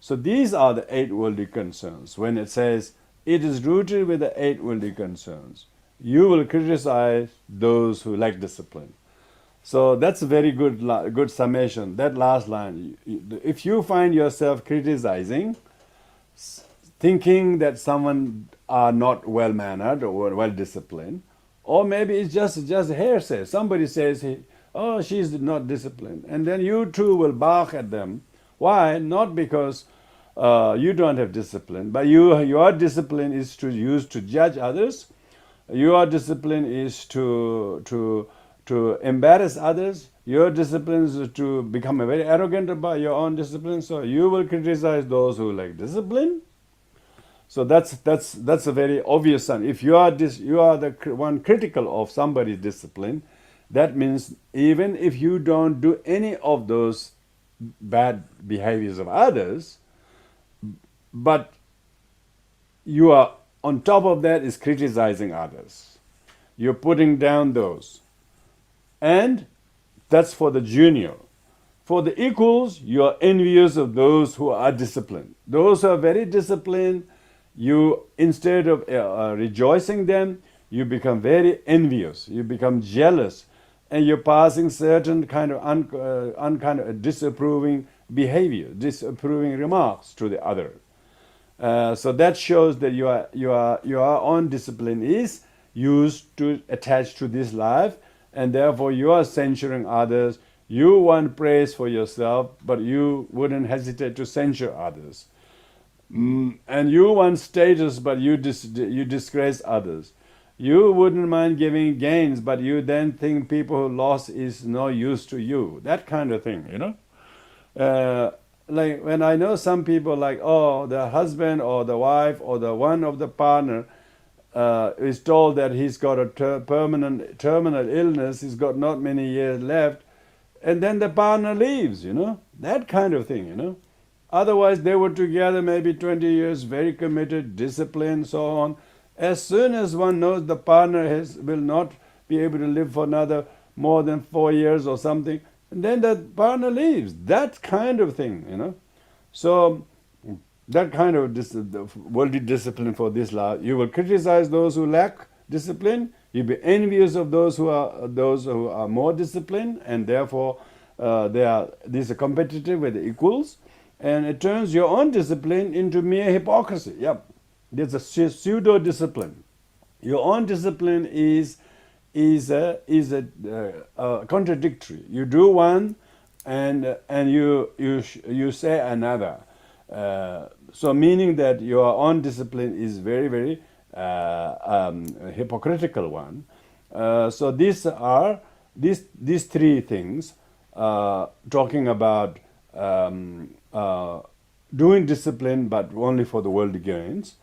So these are the 8 worldly concerns. When it says, it is rooted with the 8 worldly concerns, you will criticize those who lack discipline. So that's a very good summation. That last line, if you find yourself criticizing, thinking that someone are not well-mannered or well-disciplined, or maybe it's just hearsay. Somebody says, oh, she's not disciplined. And then you too will bark at them. Why? Not because you don't have discipline, but your discipline is to use to judge others. Your discipline is to embarrass others. Your discipline is to become very arrogant about your own discipline. So you will criticize those who lack discipline. So that's a very obvious sign. If you are the one critical of somebody's discipline, that means even if you don't do any of those bad behaviors of others, but you are on top of that is criticizing others. You're putting down those. And that's for the junior. For the equals, you are envious of those who are disciplined. Those who are very disciplined, you, instead of rejoicing them, you become very envious. You become jealous. And you're passing certain kind of disapproving behavior, disapproving remarks to the other. So that shows that your own discipline is used to attach to this life, and therefore you are censuring others. You want praise for yourself, but you wouldn't hesitate to censure others. And you want status, but you disgrace others. You wouldn't mind giving gains, but you then think people who lost is no use to you. That kind of thing, Like when I know some people like, oh, the husband or the wife or the one of the partner is told that he's got a terminal illness, he's got not many years left, and then the partner leaves, That kind of thing, Otherwise, they were together maybe 20 years, very committed, disciplined, so on. As soon as one knows the partner will not be able to live for another more than 4 years or something, and then the partner leaves. That kind of thing, So that kind of worldly discipline for this life. You will criticize those who lack discipline. You'll be envious of those who are more disciplined, and therefore these are competitive with the equals. And it turns your own discipline into mere hypocrisy. Yep. There's a pseudo-discipline. Your own discipline is contradictory. You do one, and you say another. So meaning that your own discipline is very, very hypocritical one. So these are these 3 things talking about doing discipline, but only for the worldly gains,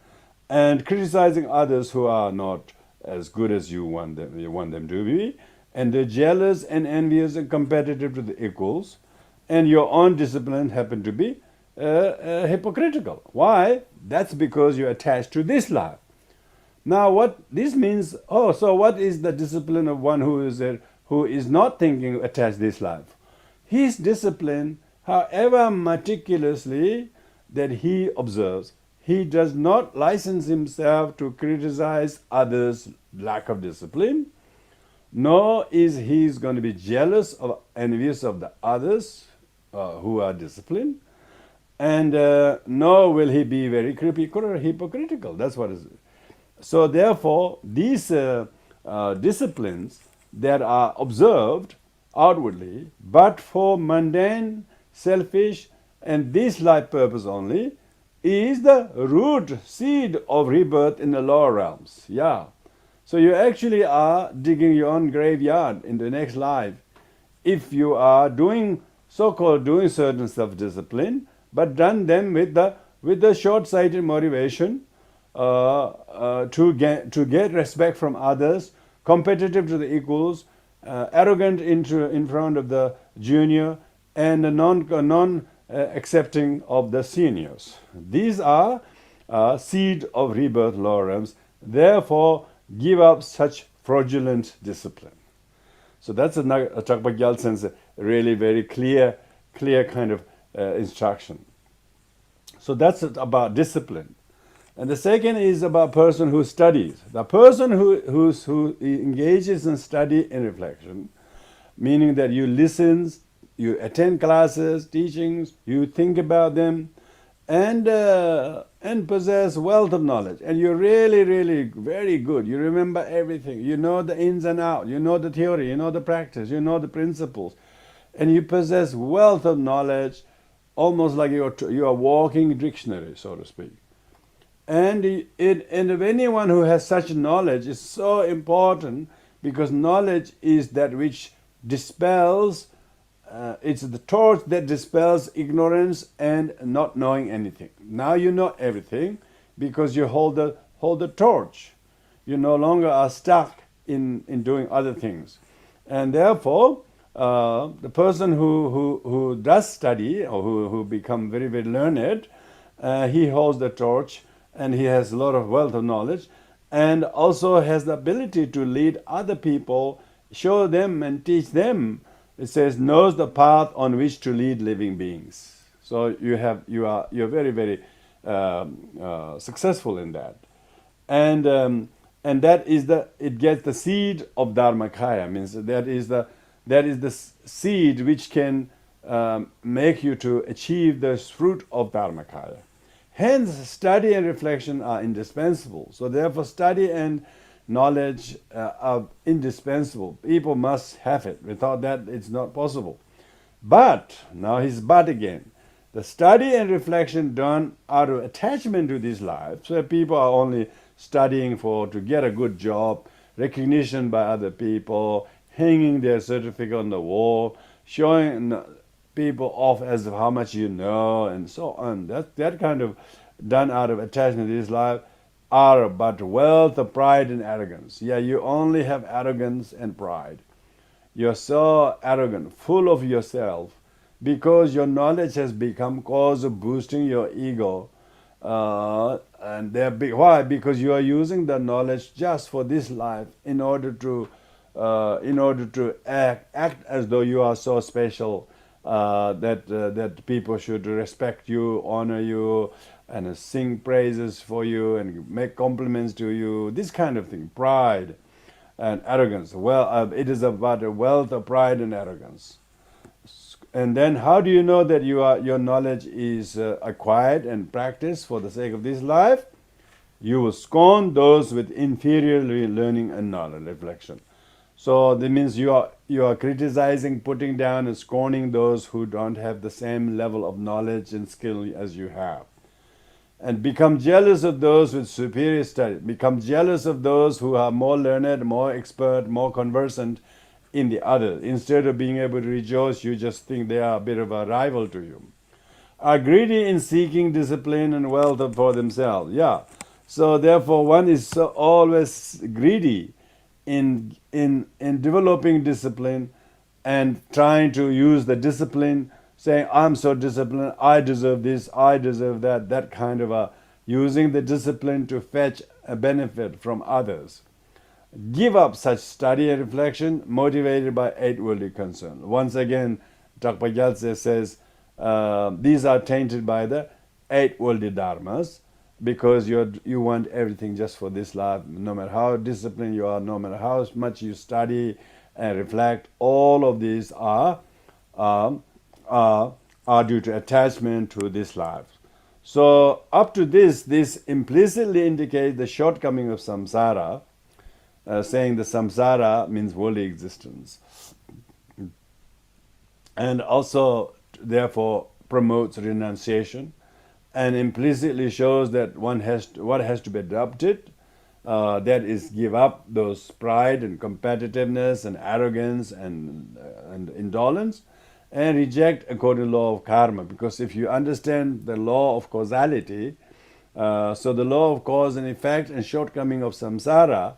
and criticizing others who are not as good as you want them to be, and they're jealous and envious and competitive to the equals, and your own discipline happen to be hypocritical. Why? That's because you're attached to this life. Now, what this means? Oh, so what is the discipline of one who is not thinking attached this life? His discipline, however meticulously that he observes, he does not license himself to criticize others' lack of discipline, nor is he going to be jealous or envious of the others who are disciplined, and nor will he be very hypocritical. That's what it is. So therefore, these disciplines that are observed outwardly, but for mundane, selfish, and this life purpose only, is the root seed of rebirth in the lower realms. Yeah. So you actually are digging your own graveyard in the next life if you are doing so-called doing certain self-discipline, but done them with the short-sighted motivation to get respect from others, competitive to the equals, arrogant in front of the junior, and non accepting of the seniors. These are seed of rebirth lower realms. Therefore, give up such fraudulent discipline. So that's a Chakpa Gyaltsen's really very clear kind of instruction. So that's about discipline. And the second is about person who studies. The person who engages in study and reflection, meaning that you listen, you attend classes, teachings, you think about them, and possess wealth of knowledge. And you're really, really very good. You remember everything. You know the ins and outs. You know the theory. You know the practice. You know the principles. And you possess wealth of knowledge, almost like you're a walking dictionary, so to speak. And if anyone who has such knowledge is so important, because knowledge is that which dispels, it's the torch that dispels ignorance and not knowing anything. Now you know everything because you hold the torch. You no longer are stuck in doing other things. And therefore, the person who does study or who become very, very learned, he holds the torch, and he has a lot of wealth of knowledge, and also has the ability to lead other people, show them and teach them. It says, knows the path on which to lead living beings. So you're very, very successful in that, and that is it gets the seed of Dharmakaya. Means that is the seed which can make you to achieve the fruit of Dharmakaya. Hence, study and reflection are indispensable. So therefore, study and knowledge are indispensable. People must have it. Without that, it's not possible. But, now his but again, the study and reflection done out of attachment to this life. So people are only studying to get a good job, recognition by other people, hanging their certificate on the wall, showing people off as of how much you know, and so on. That kind of done out of attachment to this life are but wealth of pride and arrogance. Yeah, you only have arrogance and pride. You're so arrogant, full of yourself, because your knowledge has become cause of boosting your ego. And why? Because you are using the knowledge just for this life in order to act as though you are so special. That people should respect you, honor you, and sing praises for you, and make compliments to you. This kind of thing, pride and arrogance. Well, it is about a wealth of pride and arrogance. And then, how do you know that your knowledge is acquired and practiced for the sake of this life? You will scorn those with inferior learning and knowledge, reflection. So that means you are criticizing, putting down, and scorning those who don't have the same level of knowledge and skill as you have. And become jealous of those with superior study. Become jealous of those who are more learned, more expert, more conversant in the other. Instead of being able to rejoice, you just think they are a bit of a rival to you. Are greedy in seeking discipline and wealth for themselves. Yeah. So therefore one is always greedy in developing discipline and trying to use the discipline, saying, I'm so disciplined, I deserve this, I deserve that, that kind of a using the discipline to fetch a benefit from others. Give up such study and reflection motivated by eight worldly concern. Once again, Dr. Gyaltse says, these are tainted by the eight worldly dharmas, because you want everything just for this life. No matter how disciplined you are, no matter how much you study and reflect, all of these are due to attachment to this life. So up to this implicitly indicates the shortcoming of samsara, saying the samsara means worldly existence, and also therefore promotes renunciation, and implicitly shows that what has to be adopted, that is, give up those pride and competitiveness and arrogance and indolence, and reject according to the law of karma. Because if you understand the law of causality, so the law of cause and effect and shortcoming of samsara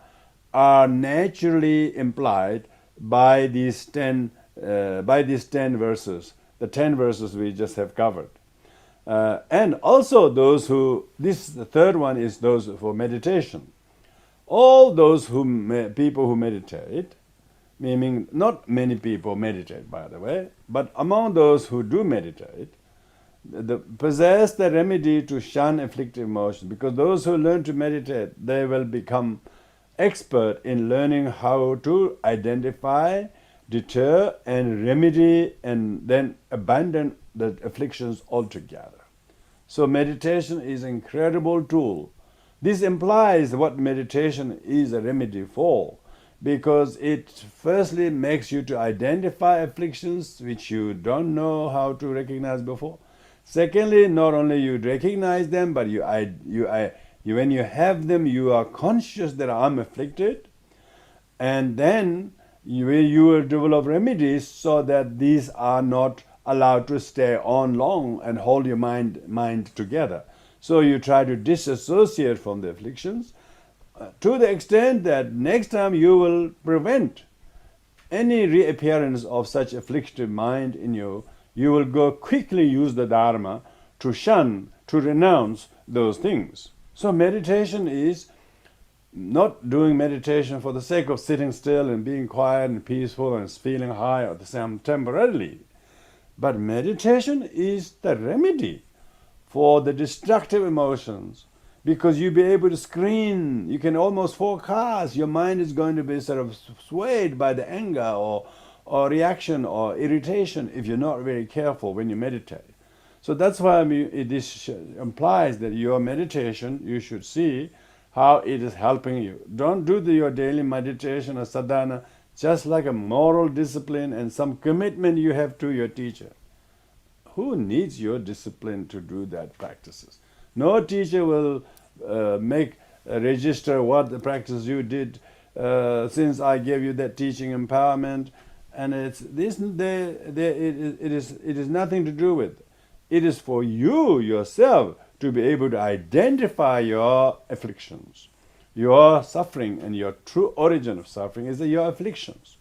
are naturally implied by these 10 verses, the 10 verses we just have covered. And also the third one is those for meditation. All those people who meditate, meaning not many people meditate, by the way, but among those who do meditate, possess the remedy to shun afflictive emotions, because those who learn to meditate, they will become expert in learning how to identify, deter, and remedy, and then abandon the afflictions altogether. So meditation is an incredible tool. This implies what meditation is a remedy for, because it firstly makes you to identify afflictions which you don't know how to recognize before. Secondly, not only you recognize them, but when you have them, you are conscious that I'm afflicted, and then you will develop remedies so that these are not allowed to stay on long and hold your mind together. So you try to disassociate from the afflictions to the extent that next time you will prevent any reappearance of such afflictive mind in you. You will go quickly use the dharma to shun, to renounce those things. So meditation is not doing meditation for the sake of sitting still and being quiet and peaceful and feeling high at the same temporarily. But meditation is the remedy for the destructive emotions, because you'll be able to screen, you can almost forecast your mind is going to be sort of swayed by the anger or reaction or irritation if you're not very careful when you meditate. So that's why this implies that your meditation, you should see how it is helping you. Don't do your daily meditation or sadhana just like a moral discipline and some commitment you have to your teacher. Who needs your discipline to do that practices? No teacher will register what the practice you did since I gave you that teaching empowerment, and it is nothing to do with. It is for you yourself to be able to identify your afflictions. Your suffering and your true origin of suffering is your afflictions.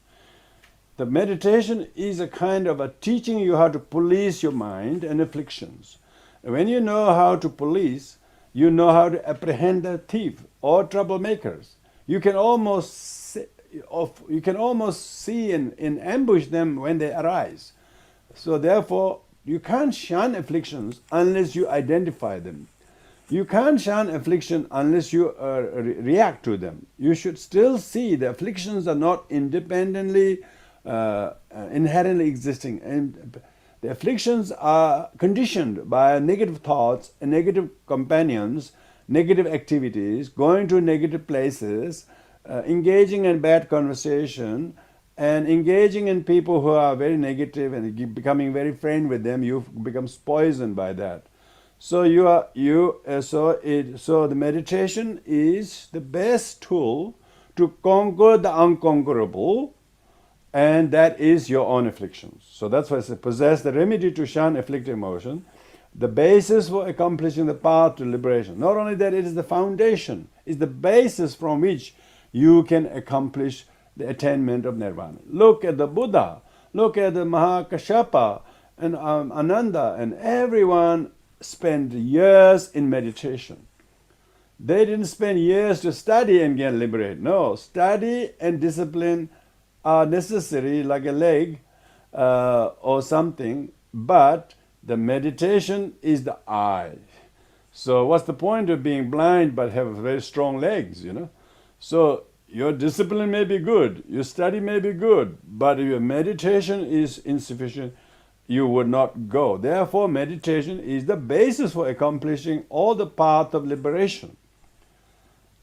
The meditation is a kind of a teaching you how to police your mind and afflictions. And when you know how to police, you know how to apprehend the thief or troublemakers. You can almost see and ambush them when they arise. So therefore, you can't shun afflictions unless you identify them. You can't shun affliction unless you react to them. You should still see the afflictions are not independently, inherently existing. And the afflictions are conditioned by negative thoughts, negative companions, negative activities, going to negative places, engaging in bad conversation, and engaging in people who are very negative and becoming very friend with them. You become poisoned by that. So the meditation is the best tool to conquer the unconquerable, and that is your own afflictions. So that's why I say possess the remedy to shun afflictive emotion, the basis for accomplishing the path to liberation. Not only that, it is the foundation, is the basis from which you can accomplish the attainment of nirvana. Look at the Buddha, look at the Mahakashyapa and Ananda, and everyone spent years in meditation. They didn't spend years to study and get liberated. No, study and discipline are necessary like a leg or something, but the meditation is the eye. So what's the point of being blind but have very strong legs, So your discipline may be good, your study may be good, but if your meditation is insufficient, you would not go. Therefore, meditation is the basis for accomplishing all the path of liberation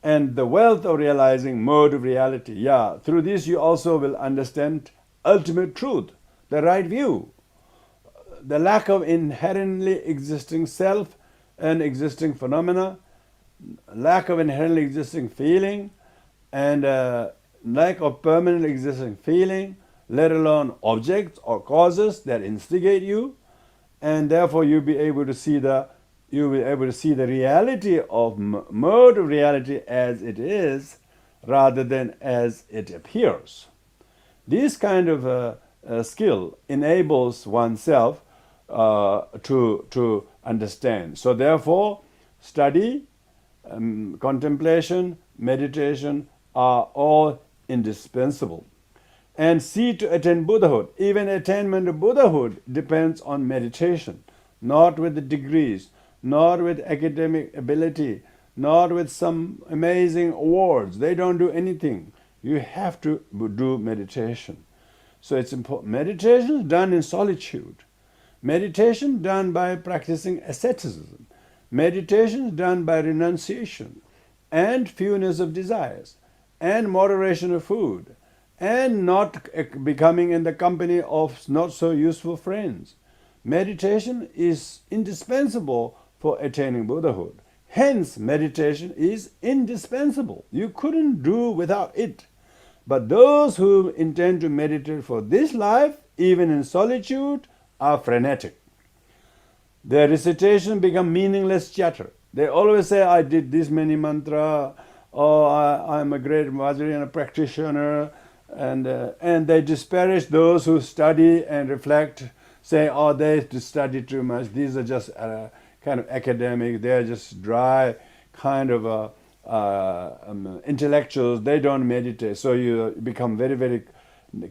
and the wealth of realizing mode of reality. Yeah, through this you also will understand ultimate truth, the right view, the lack of inherently existing self and existing phenomena, lack of inherently existing feeling, and lack of permanent existing feeling, let alone objects or causes that instigate you, and therefore you'll be able to see the reality of mode of reality as it is, rather than as it appears. This kind of skill enables oneself to understand. So therefore, study, contemplation, meditation are all indispensable. And see to attain Buddhahood. Even attainment of Buddhahood depends on meditation, not with the degrees, not with academic ability, not with some amazing awards. They don't do anything. You have to do meditation. So it's important. Meditation is done in solitude. Meditation done by practicing asceticism. Meditation is done by renunciation and fewness of desires and moderation of food and not becoming in the company of not so useful friends. Meditation is indispensable for attaining Buddhahood. Hence, meditation is indispensable. You couldn't do without it. But those who intend to meditate for this life, even in solitude, are frenetic. Their recitation becomes meaningless chatter. They always say, I did this many mantra, or I'm a great Vajrayana practitioner, and they disparage those who study and reflect, say, oh, they study too much. These are just kind of academic. They are just dry kind of intellectuals. They don't meditate. So you become very, very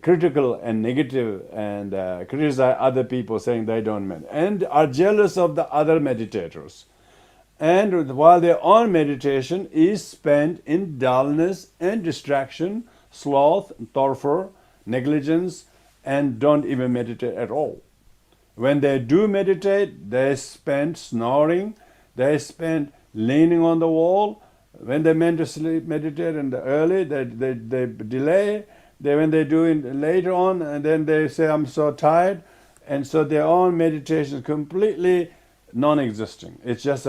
critical and negative and criticize other people saying they don't meditate and are jealous of the other meditators. And while their own meditation is spent in dullness and distraction, sloth, torpor, negligence, and don't even meditate at all. When they do meditate, they spend snoring, they spend leaning on the wall. When they meant to sleep, meditate in the early, they delay. When they do it later on, and then they say, I'm so tired. And so their own meditation is completely non-existing. It's just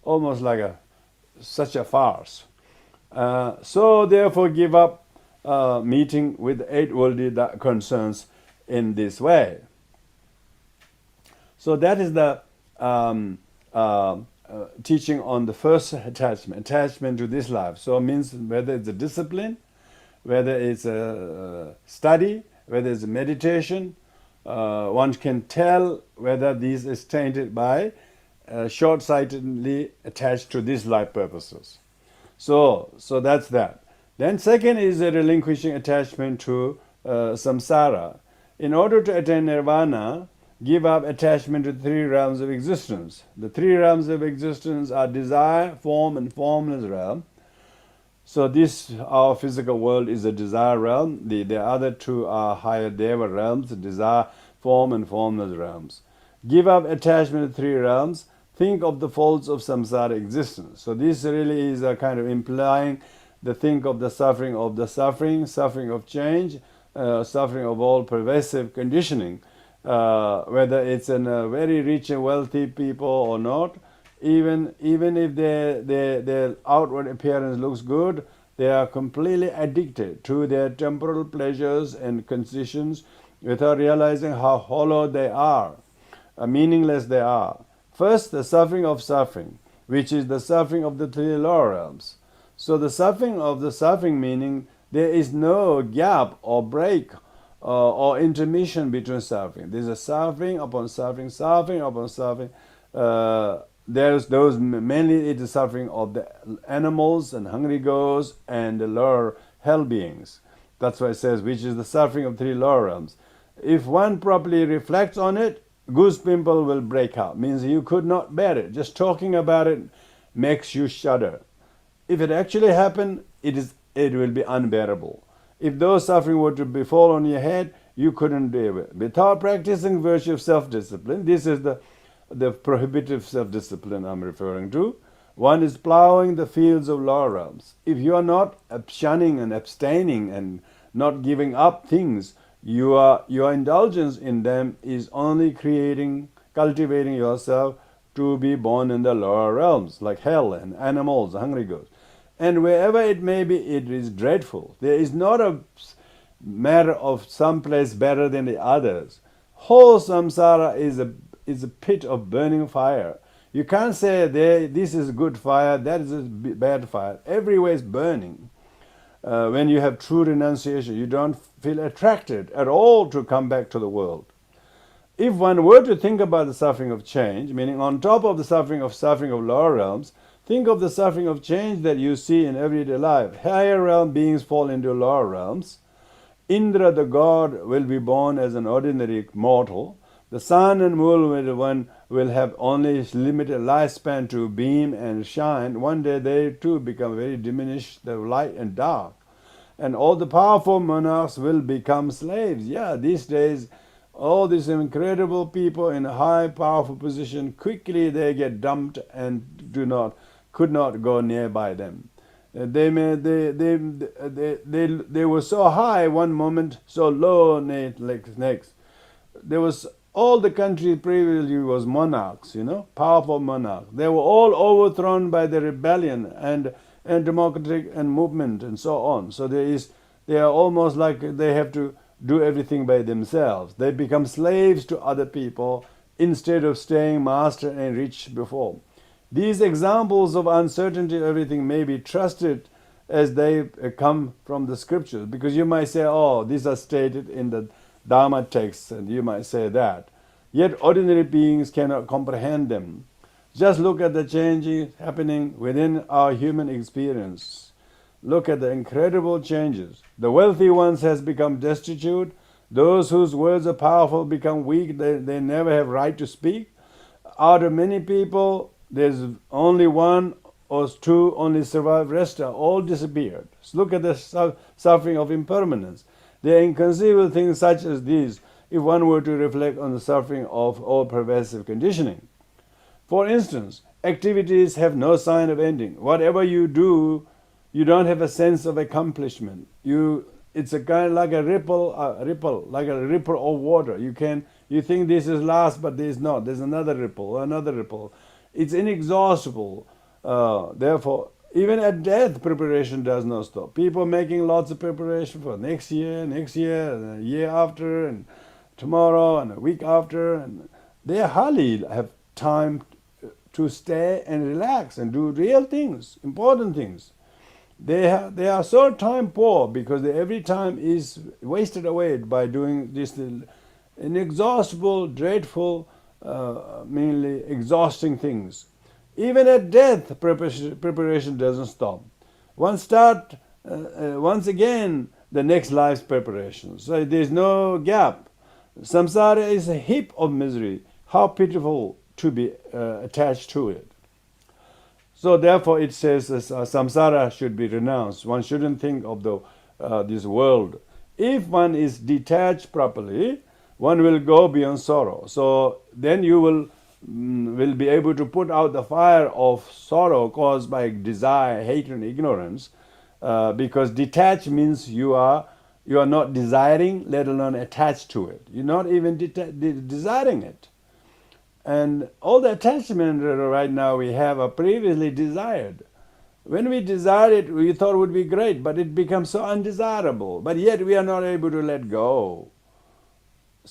almost like such a farce. So therefore give up meeting with eight worldly concerns in this way. So that is the teaching on the first attachment to this life. So it means whether it's a discipline, whether it's a study, whether it's a meditation, one can tell whether this is tainted by short-sightedly attached to these life purposes. So that's that. Then second is a relinquishing attachment to samsara. In order to attain nirvana, give up attachment to three realms of existence. The three realms of existence are desire, form, and formless realm. So this, our physical world, is a desire realm. The other two are higher deva realms, desire, form, and formless realms. Give up attachment to three realms. Think of the folds of samsara existence. So this really is a kind of implying the think of the suffering suffering of change, suffering of all pervasive conditioning, whether it's in a very rich and wealthy people or not. Even if their outward appearance looks good, they are completely addicted to their temporal pleasures and concessions without realizing how hollow they are, meaningless they are. First, the suffering of suffering, which is the suffering of the three lower realms. So the suffering meaning there is no gap or break or intermission between suffering. There's a suffering upon suffering, suffering upon suffering. There's those mainly it is suffering of the animals and hungry ghosts and the lower hell beings. That's why it says, which is the suffering of three lower realms. If one properly reflects on it, goose pimple will break out. Means you could not bear it. Just talking about it makes you shudder. If it actually happened, it will be unbearable. If those suffering were to befall on your head, you couldn't deal with it. Without practicing virtue of self-discipline, this is the prohibitive self-discipline I'm referring to. One is plowing the fields of lower realms. If you are not shunning and abstaining and not giving up things, your indulgence in them is only cultivating yourself to be born in the lower realms, like hell and animals, hungry ghosts. And wherever it may be, it is dreadful. There is not a matter of some place better than the others. Whole samsara is a pit of burning fire. You can't say this is good fire, that is a bad fire. Everywhere is burning. When you have true renunciation, you don't feel attracted at all to come back to the world. If one were to think about the suffering of change, meaning on top of the suffering of lower realms, think of the suffering of change that you see in everyday life. Higher realm beings fall into lower realms. Indra, the god, will be born as an ordinary mortal. The sun and moon will have only limited lifespan to beam and shine. One day they too become very diminished, the light and dark. And all the powerful monarchs will become slaves. Yeah, these days, all these incredible people in a high, powerful position, quickly they get dumped and could not go nearby them. They were so high one moment, so low next. There was all the country previously was monarchs, powerful monarchs. They were all overthrown by the rebellion and democratic and movement and so on. So they are almost like they have to do everything by themselves. They become slaves to other people instead of staying master and rich before. These examples of uncertainty, everything may be trusted as they come from the scriptures, because you might say, oh, these are stated in the dharma texts, and you might say that. Yet ordinary beings cannot comprehend them. Just look at the changes happening within our human experience. Look at the incredible changes. The wealthy ones has become destitute. Those whose words are powerful become weak. They never have right to speak. Out of many people, there's only one or two only survive. Rest are all disappeared. So look at the suffering of impermanence. There are inconceivable things such as these if one were to reflect on the suffering of all pervasive conditioning. For instance, activities have no sign of ending. Whatever you do, you don't have a sense of accomplishment. It's a kind of like a ripple, like a ripple of water. You think this is last, but there's not. There's another ripple, another ripple. It's inexhaustible. Therefore, even at death, preparation does not stop. People making lots of preparation for next year, and a year after, and tomorrow, and a week after, and they hardly have time to stay and relax and do real things, important things. They are so time poor because every time is wasted away by doing this inexhaustible, dreadful, mainly exhausting things. Even at death, preparation doesn't stop. Once again, the next life's preparation. So there's no gap. Samsara is a heap of misery. How pitiful to be attached to it. So therefore it says samsara should be renounced. One shouldn't think of this world. If one is detached properly, one will go beyond sorrow. So then you will be able to put out the fire of sorrow caused by desire, hate, and ignorance, because detached means you are not desiring, let alone attached to it. You're not even desiring it. And all the attachment right now we have are previously desired. When we desired it, we thought it would be great, but it becomes so undesirable. But yet we are not able to let go.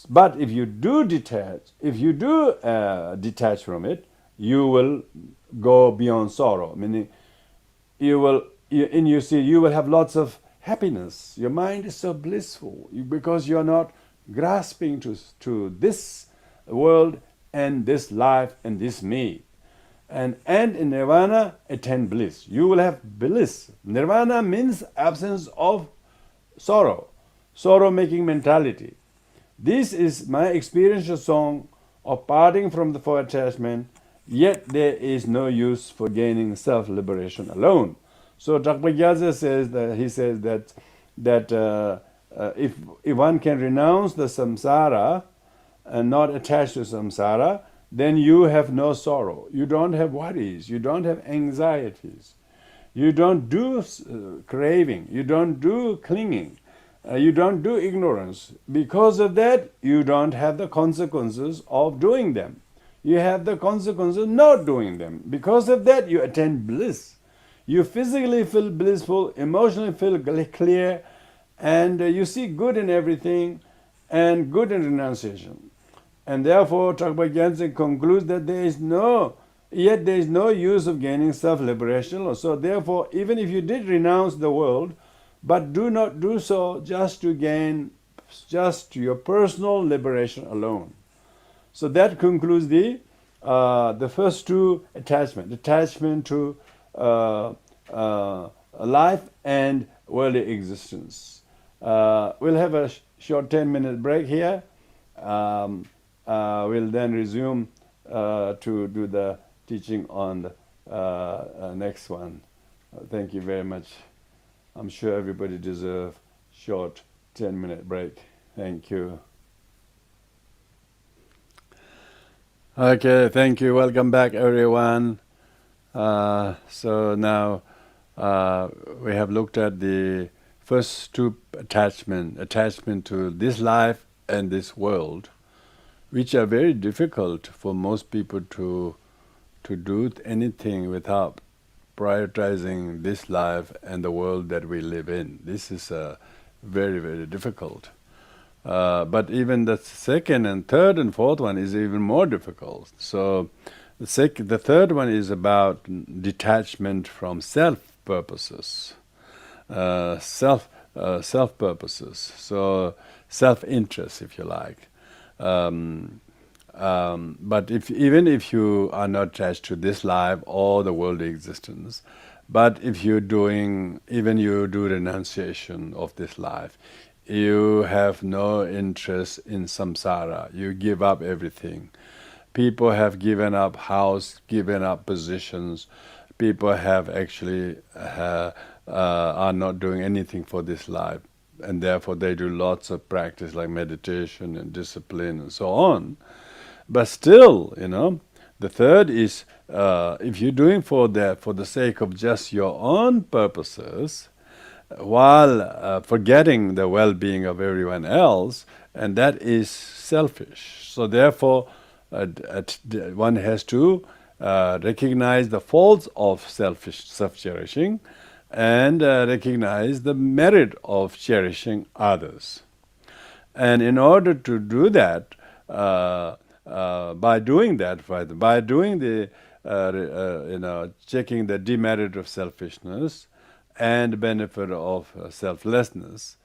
But if you do detach, detach from it, you will go beyond sorrow. Meaning, you will you see, you will have lots of happiness. Your mind is so blissful because you're not grasping to this world and this life and this me. And in nirvana, attain bliss. You will have bliss. Nirvana means absence of sorrow, sorrow-making mentality. This is my experiential song of parting from the four attachment, yet there is no use for gaining self-liberation alone. So Dr. Gyaltsen says that if one can renounce the samsara and not attach to samsara, then you have no sorrow. You don't have worries. You don't have anxieties. You don't do craving. You don't do clinging. You don't do ignorance. Because of that, you don't have the consequences of doing them. You have the consequences of not doing them. Because of that, you attain bliss. You physically feel blissful, emotionally feel clear, and you see good in everything and good in renunciation. And therefore, Trungpa Gyaltsen concludes that there is no use of gaining self-liberation. So therefore, even if you did renounce the world, but do not do so just to gain just your personal liberation alone. So that concludes the first two attachment to life and worldly existence. We'll have a short 10-minute break here. We'll then resume to do the teaching on the next one. Thank you very much. I'm sure everybody deserves short 10-minute break. Thank you. Okay, thank you. Welcome back, everyone. So now we have looked at the first two attachment to this life and this world, which are very difficult for most people to do anything without prioritizing this life and the world that we live in. This is very, very difficult. But even the second and third and fourth one is even more difficult. So the third one is about detachment from self purposes, self purposes. So self-interest, if you like. But even if you are not attached to this life or the worldly existence, but if you do renunciation of this life, you have no interest in samsara. You give up everything. People have given up house, given up positions. People have actually are not doing anything for this life, and therefore they do lots of practice like meditation and discipline and so on. But still, the third is if you're doing for the sake of just your own purposes, while forgetting the well-being of everyone else, and that is selfish. So therefore, one has to recognize the faults of self-cherishing and recognize the merit of cherishing others. And in order to do that, by doing checking the demerit of selfishness and benefit of selflessness,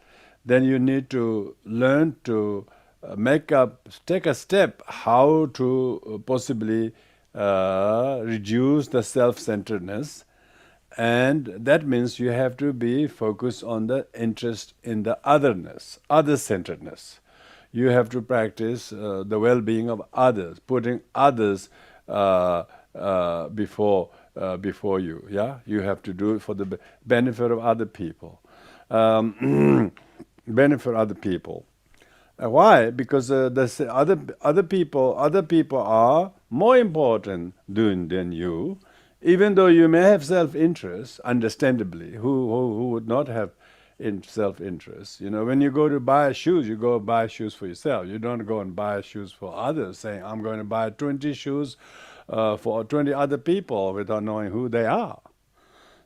then you need to learn to take a step how to possibly reduce the self-centeredness, and that means you have to be focused on the interest in the otherness, other-centeredness. You have to practice the well-being of others, putting others before you. Yeah, you have to do it for the benefit of other people. Benefit other people. Why? Because the other people are more important than you, even though you may have self-interest. Understandably, who would not have in self-interest? When you go to buy shoes, you go buy shoes for yourself. You don't go and buy shoes for others, saying, I'm going to buy 20 shoes for 20 other people without knowing who they are.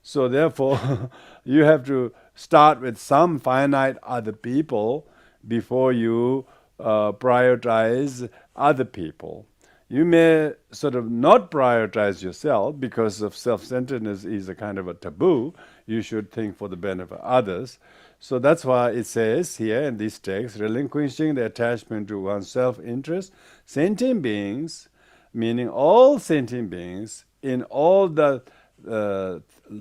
So therefore, you have to start with some finite other people before you prioritize other people. You may sort of not prioritize yourself because of self-centeredness is a kind of a taboo. You should think for the benefit of others. So that's why it says here in this text, relinquishing the attachment to one's self-interest, sentient beings, meaning all sentient beings in all the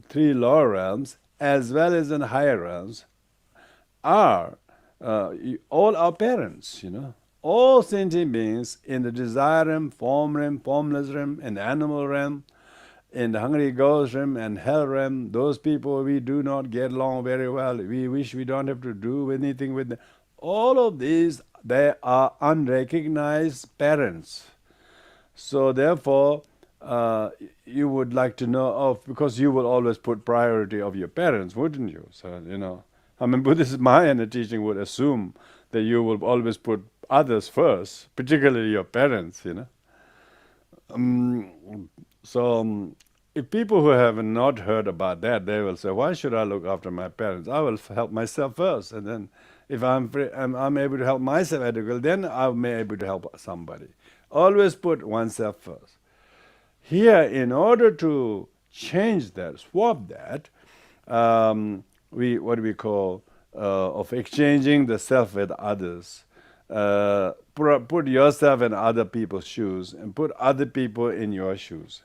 three lower realms as well as in higher realms, are all our parents, All sentient beings in the desire realm, formless realm, in the animal realm, in the hungry ghost realm and hell realm, those people we do not get along very well. We wish we don't have to do anything with them. All of these, they are unrecognized parents. So therefore, you would like to know of, because you will always put priority of your parents, wouldn't you? So, Buddhist Mahayana teaching would assume that you will always put others first, particularly your parents, So if people who have not heard about that, they will say, why should I look after my parents? I will help myself first. And then if I'm able to help myself adequately, then I may be able to help somebody. Always put oneself first. Here, in order to change that, swap that, what we call of exchanging the self with others. Put yourself in other people's shoes and put other people in your shoes.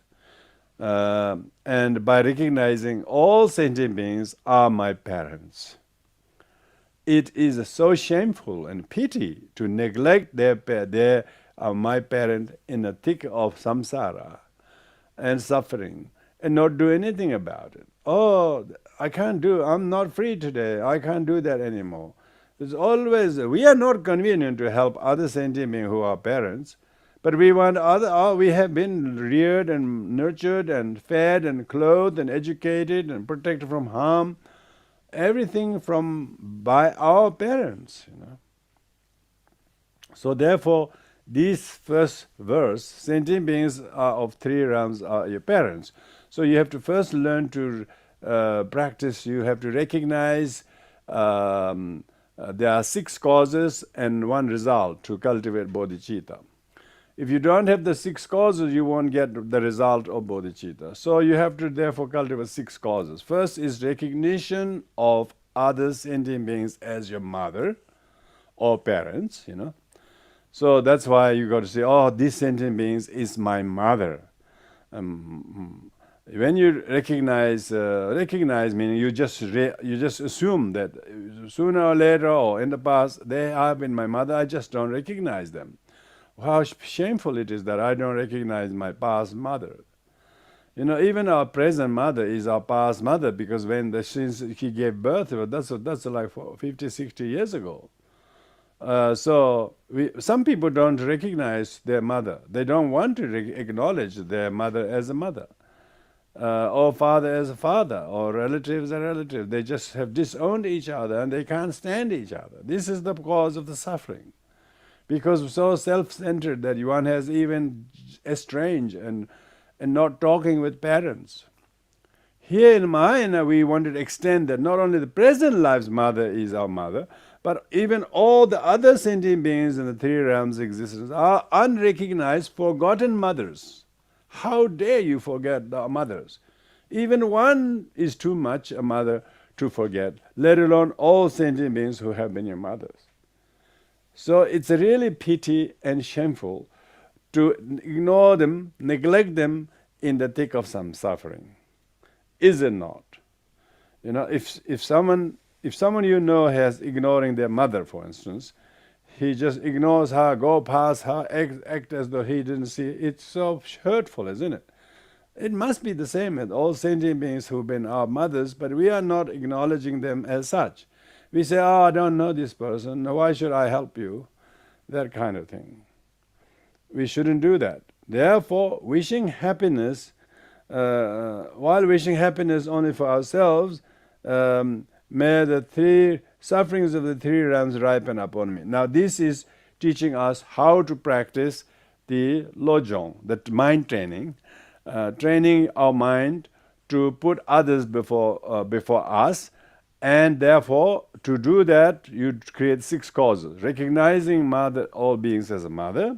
And by recognizing all sentient beings are my parents. It is so shameful and pity to neglect their my parent in the thick of samsara and suffering and not do anything about it. Oh, I'm not free today. I can't do that anymore. There's always, we are not convenient to help other sentient beings who are parents, but we want we have been reared and nurtured and fed and clothed and educated and protected from harm, everything by our parents, So therefore, this first verse, sentient beings of three realms are your parents. So you have to first learn to practice, you have to recognize there are 6 causes and 1 result to cultivate bodhichitta. If you don't have the 6 causes, you won't get the result of bodhichitta. So you have to therefore cultivate 6 causes. First is recognition of other sentient beings as your mother or parents, So that's why you got to say, oh, this sentient beings is my mother. When you recognize meaning you just assume that sooner or later or in the past they have been my mother. I just don't recognize them. How shameful it is that I don't recognize my past mother. Even our present mother is our past mother, because since he gave birth to her, that's like 50, 60 years ago. So some people don't recognize their mother. They don't want to acknowledge their mother as a mother, or father as a father, or relatives as relatives. They just have disowned each other and they can't stand each other. This is the cause of the suffering. Because so self-centered that one has even estranged and not talking with parents. Here in Mahayana, we wanted to extend that not only the present life's mother is our mother, but even all the other sentient beings in the 3 realms of existence are unrecognized, forgotten mothers. How dare you forget the mothers? Even one is too much a mother to forget, let alone all sentient beings who have been your mothers. So it's really pity and shameful to ignore them, neglect them in the thick of some suffering. Is it not? If someone has ignoring their mother, for instance, he just ignores her, go past her, act as though he didn't see it. It's so hurtful, isn't it? It must be the same with all sentient beings who've been our mothers, but we are not acknowledging them as such. We say, oh, I don't know this person, why should I help you? That kind of thing. We shouldn't do that. Therefore, wishing happiness, while wishing happiness only for ourselves, may the 3 sufferings of the 3 realms ripen upon me. Now this is teaching us how to practice the lojong, the mind training, training our mind to put others before us, and therefore to do that you create 6 causes. Recognizing all beings as a mother.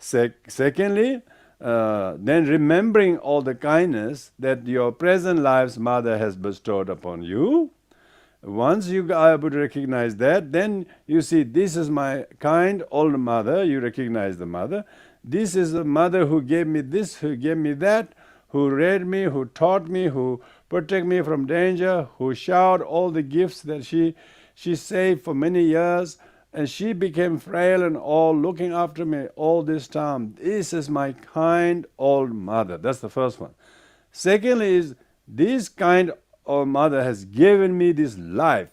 Secondly, then remembering all the kindness that your present life's mother has bestowed upon you. Once you are able to recognize that, then you see, this is my kind old mother. You recognize the mother. This is the mother who gave me this, who gave me that, who reared me, who taught me, who protected me from danger, who showered all the gifts that she saved for many years, and she became frail and all, looking after me all this time. This is my kind old mother. That's the first one. Secondly is, this kind old mother has given me this life,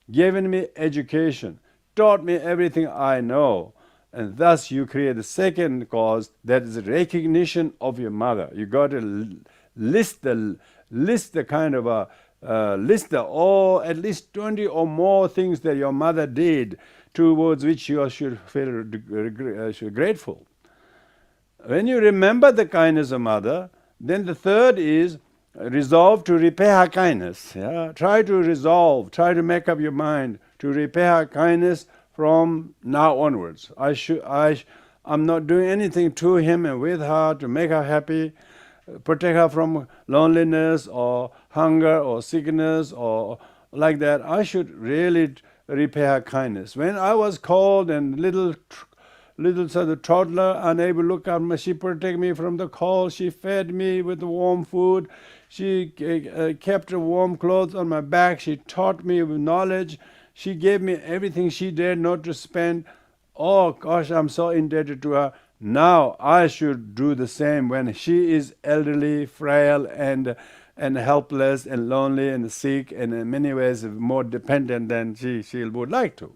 given me education, taught me everything I know. And thus you create the second cause, that is recognition of your mother. You got to list the kind of a list all at least 20 or more things that your mother did, towards which you should feel grateful. When you remember the kindness of mother, then the third is resolve to repay her kindness. Yeah? Try to make up your mind to repay her kindness from now onwards. I'm not doing anything to him and with her to make her happy, protect her from loneliness or hunger or sickness or like that. I should really repay her kindness. When I was cold and little sort of toddler, unable to look at me, she protected me from the cold. She fed me with warm food. She kept warm clothes on my back. She taught me with knowledge. She gave me everything she dared not to spend. Oh gosh, I'm so indebted to her. Now I should do the same when she is elderly, frail, and helpless and lonely and sick, and in many ways more dependent than she would like to.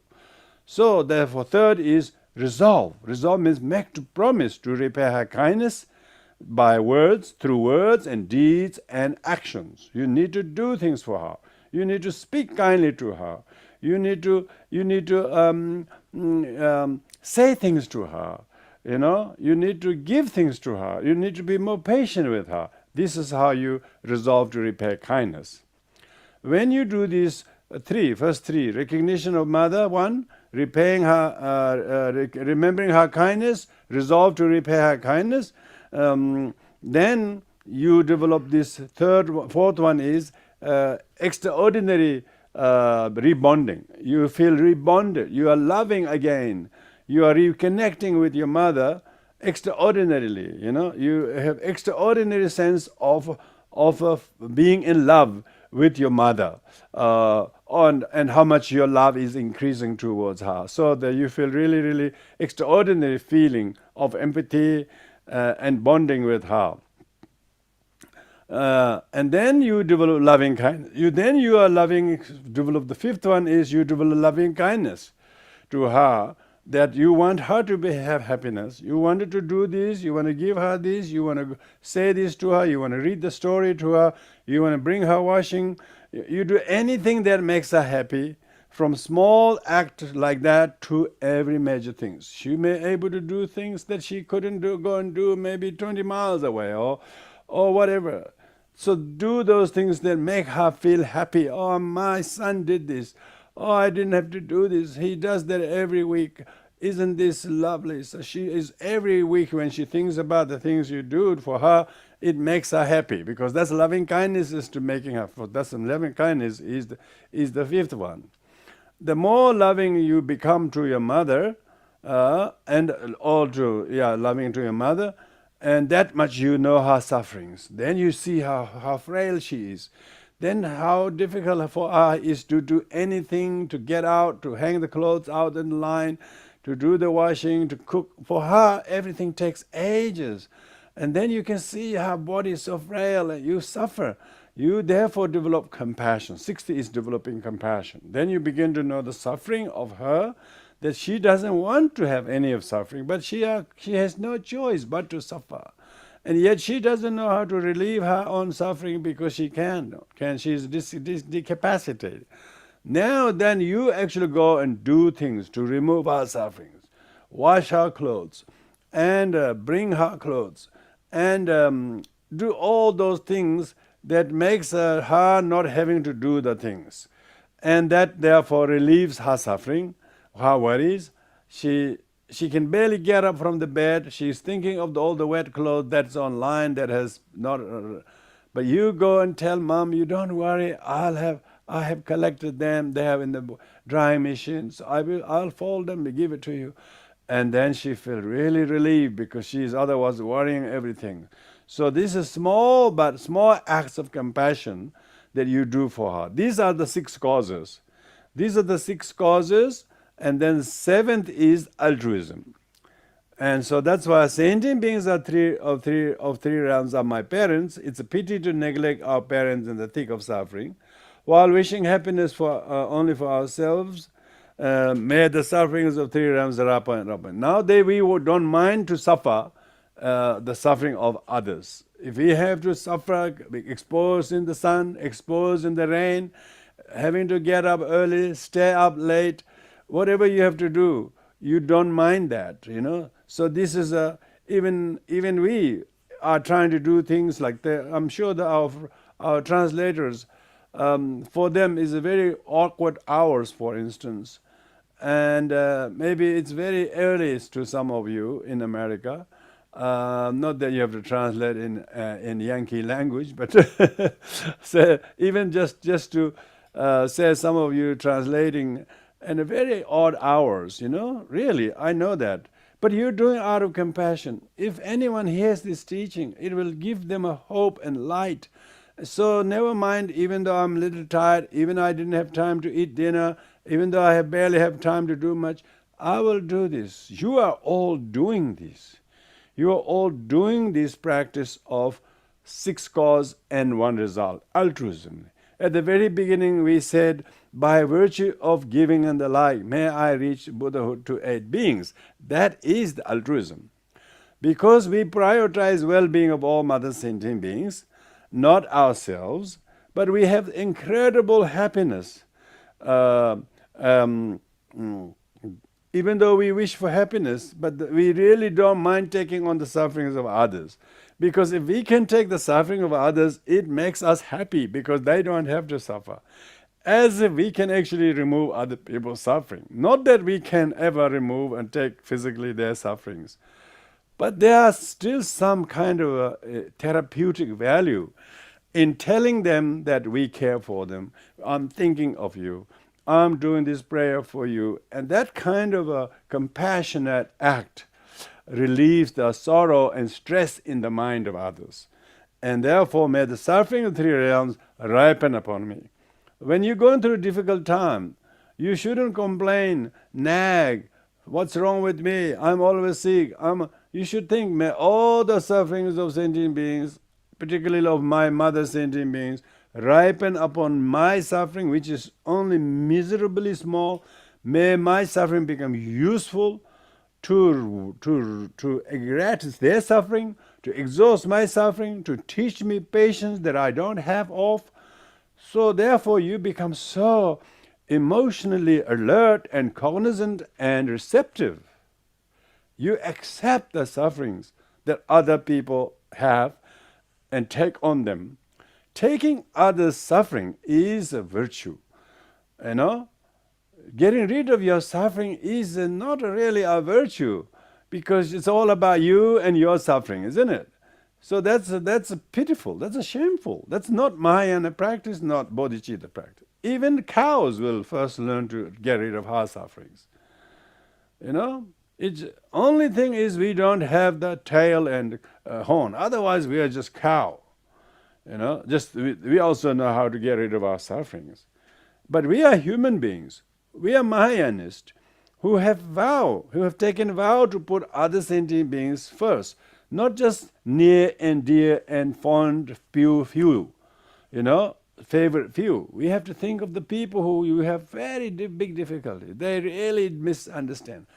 So therefore, third is resolve. Resolve means make to promise to repay her kindness by words, through words and deeds and actions. You need to do things for her. You need to speak kindly to her. You need to say things to her. You need to give things to her. You need to be more patient with her. This is how you resolve to repay kindness. When you do these first three, recognition of mother, one, repaying her, remembering her kindness, resolve to repay her kindness, then you develop this fourth one is extraordinary rebonding. You feel rebonded. You are loving again. You are reconnecting with your mother extraordinarily. You have extraordinary sense of being in love with your mother, and how much your love is increasing towards her. So that you feel really, really extraordinary feeling of empathy and bonding with her. And then you develop loving kindness. Develop the fifth one is you develop loving kindness to her, that you want her to have happiness. You wanted to do this, you want to give her this, you want to say this to her, you want to read the story to her, you want to bring her washing. You do anything that makes her happy, from small act like that to every major things. She may able to do things that she couldn't go and do maybe 20 miles away or whatever. So do those things that make her feel happy. Oh, my son did this. Oh, I didn't have to do this. He does that every week. Isn't this lovely? So she is every week, when she thinks about the things you do for her, it makes her happy, because that's loving kindness is to making her. That's loving kindness is the fifth one. The more loving you become to your mother, loving to your mother, and that much you know her sufferings. Then you see how frail she is. Then how difficult for her is to do anything, to get out, to hang the clothes out in the line, to do the washing, to cook. For her, everything takes ages. And then you can see her body is so frail and you suffer. You therefore develop compassion. 60 is developing compassion. Then you begin to know the suffering of her, that she doesn't want to have any of suffering, but she has no choice but to suffer. And yet she doesn't know how to relieve her own suffering because she can't. She's discapacitated. Now then you actually go and do things to remove her sufferings. Wash her clothes and bring her clothes and do all those things that makes her not having to do the things. And that therefore relieves her suffering, her worries. She she can barely get up from the bed. She's thinking of all the wet clothes that's online that has not. But you go and tell mom, you don't worry. I have collected them. They have in the drying machine. So I'll fold them and give it to you. And then she felt really relieved because she's otherwise worrying everything. So this is small acts of compassion that you do for her. These are the 6 causes. These are the 6 causes, and then 7th is altruism. And so that's why sentient beings are three realms are my parents. It's a pity to neglect our parents in the thick of suffering, while wishing happiness for only for ourselves. May the sufferings of 3 realms rapa and rapa. Now we don't mind to suffer the suffering of others. If we have to suffer, be exposed in the sun, exposed in the rain, having to get up early, stay up late, whatever you have to do, you don't mind that, So this is even we are trying to do things like that. I'm sure that our translators, for them is a very awkward hours, for instance, and maybe it's very early to some of you in America. Not that you have to translate in Yankee language, but so even just to say some of you translating in a very odd hours, really, I know that. But you're doing out of compassion. If anyone hears this teaching, it will give them a hope and light. So never mind, even though I'm a little tired, even though I didn't have time to eat dinner, even though I barely have time to do much, I will do this. You are all doing this. You are all doing this practice of 6 cause and 1 result, altruism. At the very beginning we said, by virtue of giving and the like, may I reach Buddhahood to aid beings. That is the altruism. Because we prioritize well-being of all mother sentient beings, not ourselves, but we have incredible happiness. Even though we wish for happiness, but we really don't mind taking on the sufferings of others. Because if we can take the suffering of others, it makes us happy because they don't have to suffer. As if we can actually remove other people's suffering. Not that we can ever remove and take physically their sufferings. But there are still some kind of a therapeutic value in telling them that we care for them. I'm thinking of you. I'm doing this prayer for you. And that kind of a compassionate act relieves the sorrow and stress in the mind of others. And therefore, may the suffering of 3 realms ripen upon me. When you're going through a difficult time, you shouldn't complain, nag, what's wrong with me? I'm always sick. You should think, may all the sufferings of sentient beings, particularly of my mother sentient beings, ripen upon my suffering, which is only miserably small. May my suffering become useful to erase their suffering, to exhaust my suffering, to teach me patience that I don't have of. So therefore you become so emotionally alert and cognizant and receptive. You accept the sufferings that other people have and take on them. Taking others' suffering is a virtue. Getting rid of your suffering is not really a virtue because it's all about you and your suffering, isn't it? So that's pitiful, that's shameful. That's not Mahayana practice, not bodhichitta practice. Even cows will first learn to get rid of our sufferings. It's only thing is we don't have the tail and horn. Otherwise we are just cow. We also know how to get rid of our sufferings. But we are human beings. We are Mahayanists who have taken vow to put other sentient beings first, not just near and dear and fond few, favorite few. We have to think of the people who you have very big difficulty. They really misunderstand.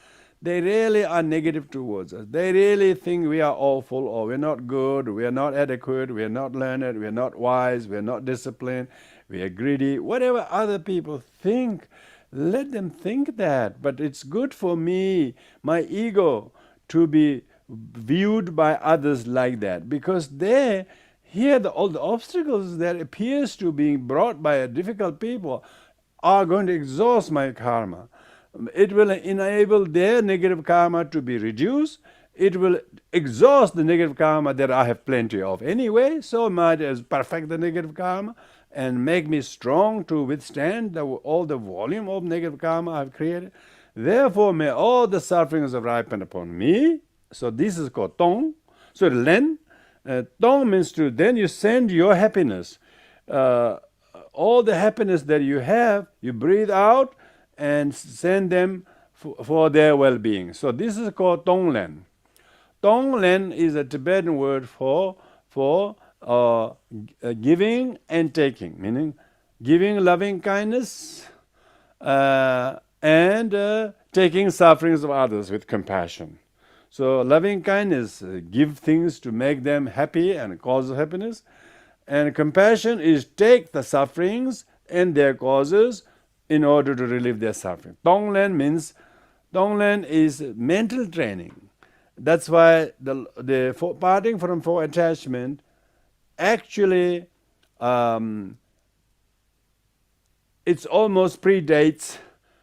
They really are negative towards us. They really think we are awful or we're not good, we are not adequate, we are not learned, we are not wise, we are not disciplined, we are greedy. Whatever other people think, let them think that. But it's good for me, my ego, to be viewed by others like that, because all the obstacles that appears to be brought by difficult people are going to exhaust my karma. It will enable their negative karma to be reduced. It will exhaust the negative karma that I have plenty of anyway, so might as perfect the negative karma and make me strong to withstand all the volume of negative karma I have created. Therefore, may all the sufferings ripen upon me. So this is called Tong. So Len, Tong means to, then you send your happiness. All the happiness that you have, you breathe out and send them for their well-being. So this is called Tonglen. Tonglen is a Tibetan word for giving and taking, meaning giving loving kindness and taking sufferings of others with compassion. So loving kindness, give things to make them happy and cause happiness. And compassion is take the sufferings and their causes in order to relieve their suffering. Tonglen is mental training. That's why the parting from four attachment actually it's almost predates.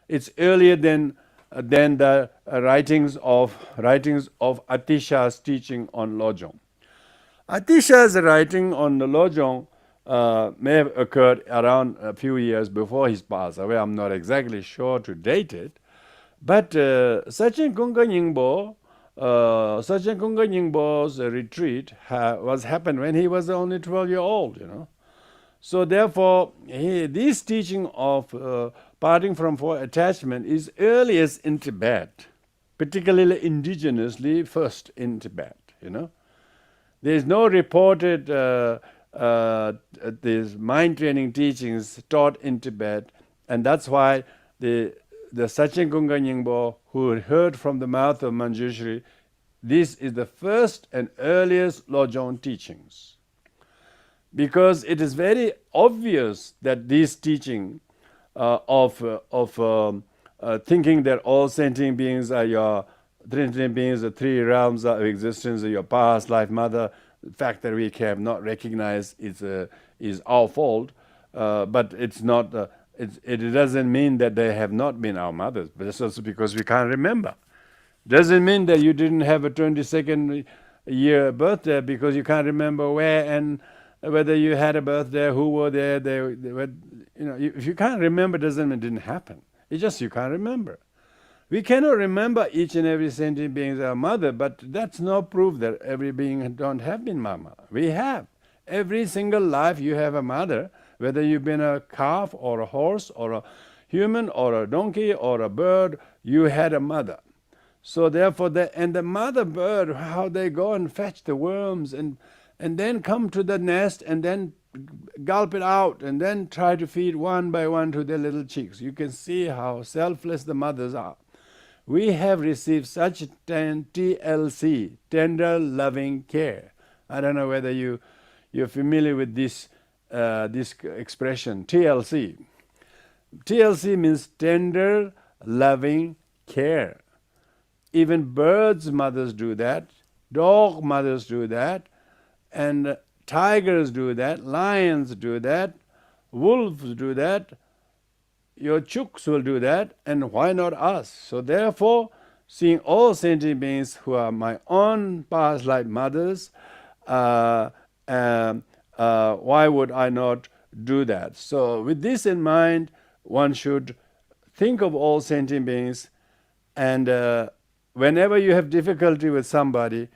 It's earlier than the writings of Atisha's teaching on Lojong. Atisha's writing on the Lojong may have occurred around a few years before his pass away. I'm not exactly sure to date it. But Sachen Kunga Nyingbo's retreat happened when he was only 12-year-old, So therefore, this teaching of parting from four attachment is earliest in Tibet, particularly indigenously first in Tibet, There is no reported these mind training teachings taught in Tibet, and that's why the Sachen Kunga Nyingbo, who heard from the mouth of Manjushri, this is the first and earliest Lojong teachings. Because it is very obvious that this teaching of thinking that all sentient beings are your sentient beings, the three realms of existence, your past life mother, the fact that we have not recognized is our fault, but it's not. It doesn't mean that they have not been our mothers, but it's also because we can't remember. Doesn't mean that you didn't have a 22nd year birthday because you can't remember where and whether you had a birthday, who were there. They were, if you can't remember, doesn't mean it didn't happen. It's just you can't remember. We cannot remember each and every sentient being as our mother, but that's no proof that every being don't have been mama. We have. Every single life you have a mother, whether you've been a calf or a horse or a human or a donkey or a bird, you had a mother. So therefore, the mother bird, how they go and fetch the worms and then come to the nest and then gulp it out and then try to feed one by one to their little chicks. You can see how selfless the mothers are. We have received such TLC, tender loving care. I don't know whether you're familiar with this expression, TLC. TLC means tender loving care. Even birds' mothers do that, dog mothers do that, and tigers do that, lions do that, wolves do that, your chooks will do that, and why not us? So therefore, seeing all sentient beings who are my own past life mothers, why would I not do that? So with this in mind, one should think of all sentient beings, and whenever you have difficulty with somebody,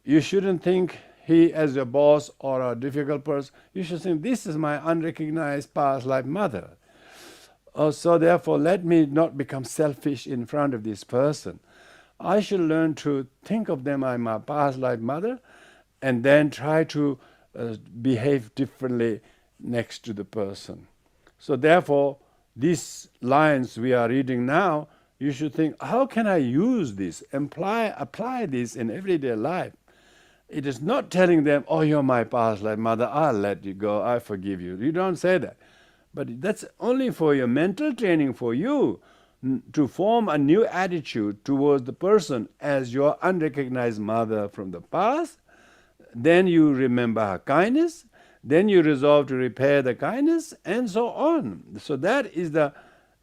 you shouldn't think he as your boss or a difficult person. You should think, this is my unrecognized past life mother. So therefore, let me not become selfish in front of this person. I should learn to think of them as my past life mother and then try to behave differently next to the person. So therefore, these lines we are reading now, you should think, how can I use this, apply this in everyday life? It is not telling them, oh, you're my past life mother, I'll let you go, I forgive you. You don't say that. But that's only for your mental training, for you to form a new attitude towards the person as your unrecognized mother from the past. Then you remember her kindness, then you resolve to repair the kindness, and so on. So that is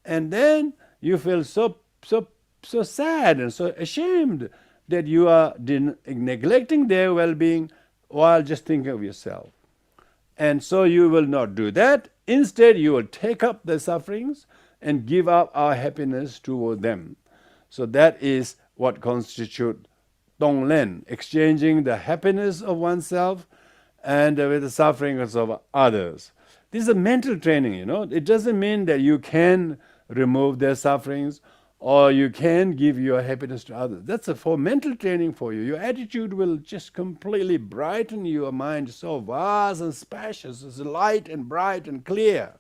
and then you feel so so sad and so ashamed that you are neglecting their well-being while just thinking of yourself. And so you will not do that. Instead, you will take up the sufferings and give up our happiness toward them. So that is what constitutes Tonglen, exchanging the happiness of oneself and with the sufferings of others. This is a mental training, It doesn't mean that you can remove their sufferings or you can give your happiness to others. That's for mental training for you. Your attitude will just completely brighten your mind, so vast and spacious, it's light and bright and clear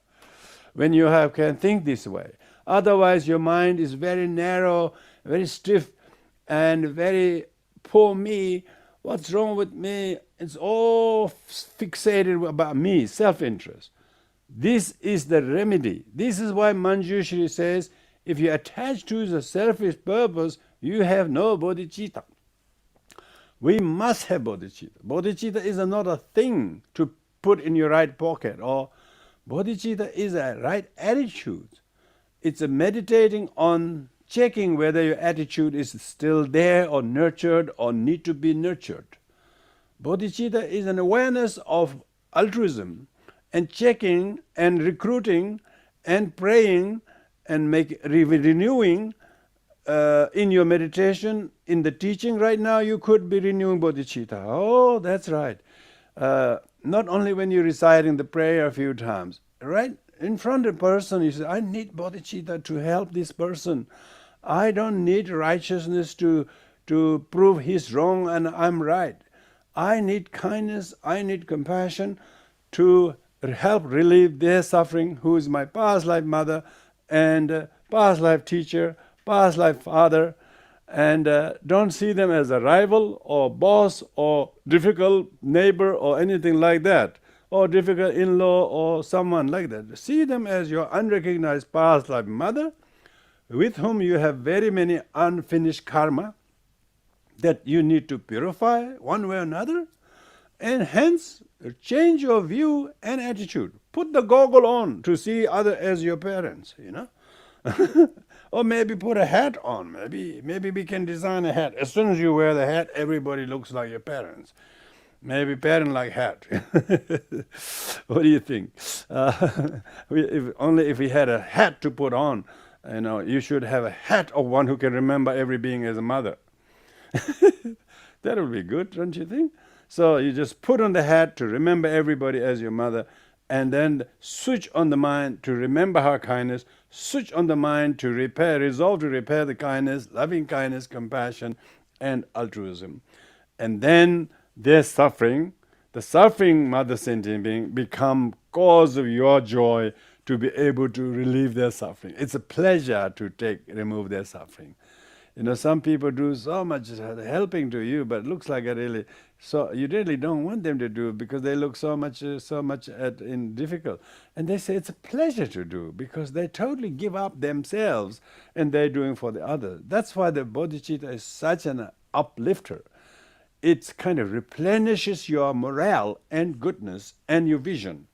when you can think this way. Otherwise, your mind is very narrow, very stiff, and very poor me. What's wrong with me? It's all fixated about me, self-interest. This is the remedy. This is why Manjushri says, if you attach to the selfish purpose, you have no bodhichitta. We must have bodhichitta. Bodhichitta is not a thing to put in your right pocket, or bodhichitta is a right attitude. It's a meditating on checking whether your attitude is still there or nurtured or need to be nurtured. Bodhichitta is an awareness of altruism and checking and recruiting and praying and renewing in your meditation, in the teaching right now, you could be renewing bodhicitta. Oh, that's right. Not only when you're reciting the prayer a few times, right? In front of a person, you say, I need bodhicitta to help this person. I don't need righteousness to prove he's wrong and I'm right. I need kindness, I need compassion to help relieve their suffering, who is my past life mother and past life teacher, past life father, and don't see them as a rival or boss or difficult neighbor or anything like that, or difficult in-law or someone like that. See them as your unrecognized past life mother, with whom you have very many unfinished karma that you need to purify one way or another, and hence change your view and attitude. Put the goggle on to see others as your parents, Or maybe put a hat on. Maybe we can design a hat. As soon as you wear the hat, everybody looks like your parents. Maybe parent like hat. What do you think? If we had a hat to put on, you should have a hat of one who can remember every being as a mother. That would be good, don't you think? So you just put on the hat to remember everybody as your mother, and then switch on the mind to remember her kindness, switch on the mind to resolve to repair the kindness, loving kindness, compassion, and altruism. And then their suffering, the suffering mother sentient being, become cause of your joy to be able to relieve their suffering. It's a pleasure to remove their suffering. Some people do so much helping to you, but it looks like you really don't want them to do it because they look so much difficult. And they say it's a pleasure to do because they totally give up themselves and they're doing for the others. That's why the bodhicitta is such an uplifter. It kind of replenishes your morale and goodness and your vision,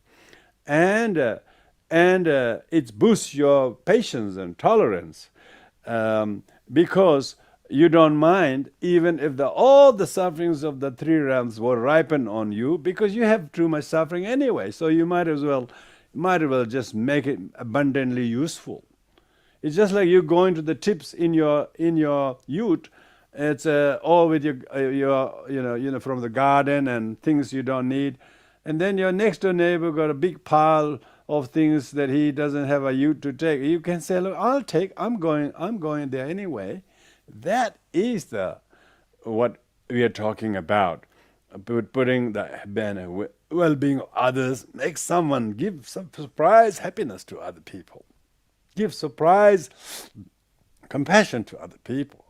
and it boosts your patience and tolerance. Because you don't mind even if all the sufferings of the three realms were ripened on you, because you have too much suffering anyway. So you might as well just make it abundantly useful. It's just like you going to the tips in your youth. It's all with your from the garden and things you don't need, and then your next door neighbor got a big pile of things that he doesn't have a ute to take. You can say, look, I'll take, I'm going there anyway. That is what we are talking about. Putting the well-being of others, make someone, give some surprise happiness to other people. Give surprise compassion to other people.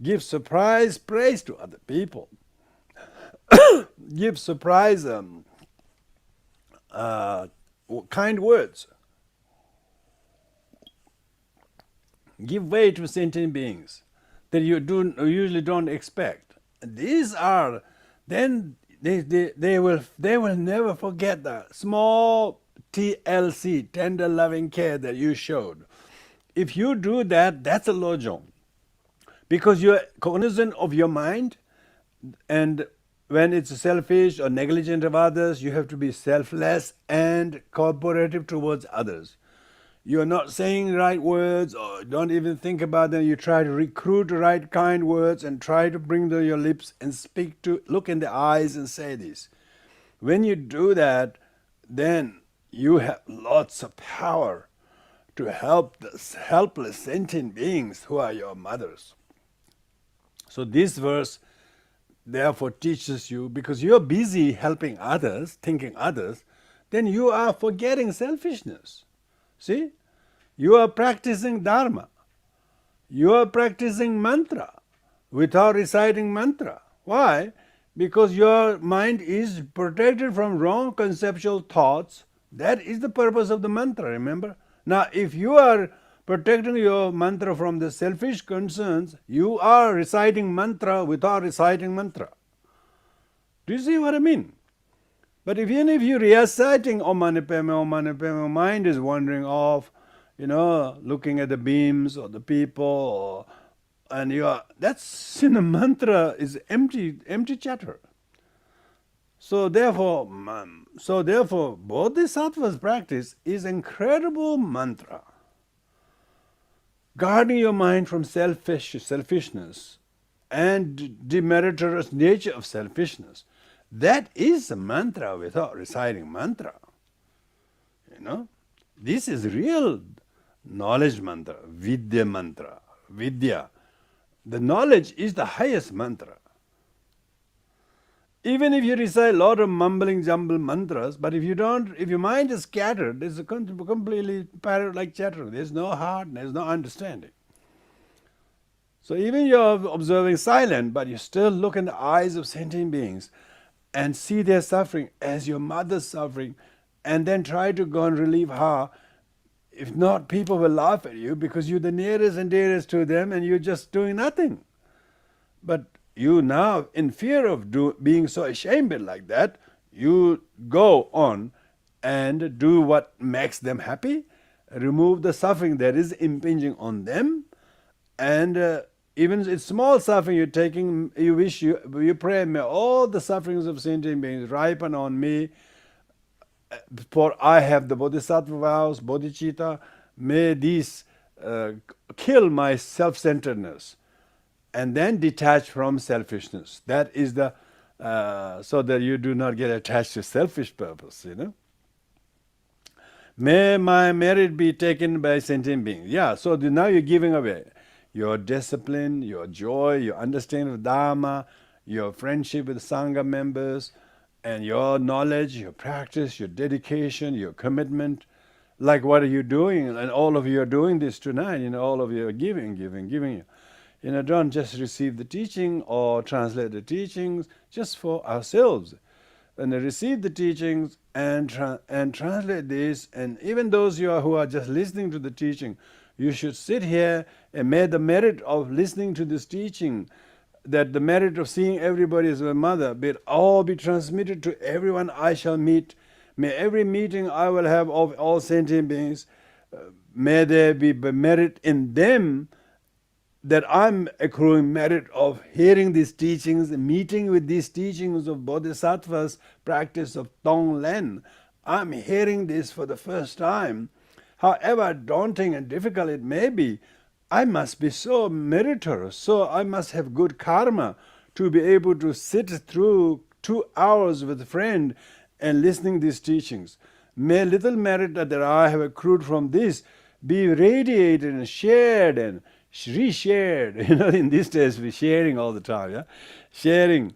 Give surprise praise to other people. Give surprise kind words. Give way to sentient beings that you usually don't expect. These are, then they will never forget the small TLC, tender loving care that you showed if you do that, that's a lojong. Because you're cognizant of your mind, and when it's selfish or negligent of others, you have to be selfless and cooperative towards others. You're not saying right words or don't even think about them. You try to recruit the right kind words and try to bring to your lips and speak to, look in the eyes and say this. When you do that, then you have lots of power to help the helpless sentient beings who are your mothers. So this verse therefore teaches you, because you're busy helping others, thinking others, then you are forgetting selfishness. See? You are practicing dharma. You are practicing mantra without reciting mantra. Why? Because your mind is protected from wrong conceptual thoughts. That is the purpose of the mantra, remember? Now, if you are protecting your mantra from the selfish concerns, you are reciting mantra without reciting mantra. Do you see what I mean? But even if you're reciting Om Mani Padme, mind is wandering off, looking at the beams or the people, and that's in a mantra is empty chatter. So therefore, Bodhisattva's practice is incredible mantra, guarding your mind from selfishness and demeritorious nature of selfishness. That is a mantra without reciting mantra. This is real knowledge mantra, vidya mantra. Vidya. The knowledge is the highest mantra. Even if you recite a lot of mumbling jumble mantras, but if your mind is scattered, it's a completely parrot-like chatter. There's no heart, there's no understanding. So even you're observing silent, but you still look in the eyes of sentient beings and see their suffering as your mother's suffering, and then try to go and relieve her. If not, people will laugh at you because you're the nearest and dearest to them and you're just doing nothing. But you now, in fear of being so ashamed like that, you go on and do what makes them happy, remove the suffering that is impinging on them, and even it's small suffering you're taking, you pray, may all the sufferings of sentient beings ripen on me, for I have the bodhisattva vows, bodhichitta, may these kill my self-centeredness, and then detach from selfishness. That is the, so that you do not get attached to selfish purpose, May my merit be taken by sentient beings. Yeah, so now you're giving away your discipline, your joy, your understanding of dharma, your friendship with Sangha members, and your knowledge, your practice, your dedication, your commitment. Like what are you doing? And all of you are doing this tonight, all of you are giving. Don't just receive the teaching or translate the teachings just for ourselves. And receive the teachings and translate this, and even those who are just listening to the teaching, you should sit here and may the merit of listening to this teaching, that the merit of seeing everybody as my mother, all be transmitted to everyone I shall meet. May every meeting I will have of all sentient beings, may there be merit in them, that I'm accruing merit of hearing these teachings, meeting with these teachings of Bodhisattva's practice of Tonglen. I'm hearing this for the first time. However daunting and difficult it may be, I must be so meritorious, so I must have good karma to be able to sit through 2 hours with a friend and listening these teachings. May little merit that I have accrued from this be radiated and shared and reshared. In these days we're sharing all the time, yeah? Sharing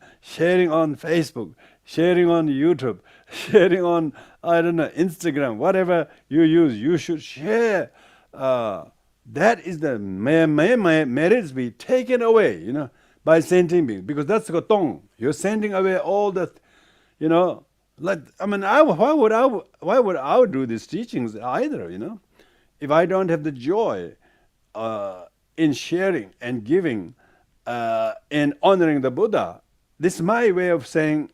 on Facebook, sharing on YouTube, sharing on, Instagram, whatever you use, you should share. That is the merits be taken away, by sentient beings, because that's the tong. You're sending away all the, why would I do these teachings either, if I don't have the joy in sharing and giving and honoring the Buddha this is my way of saying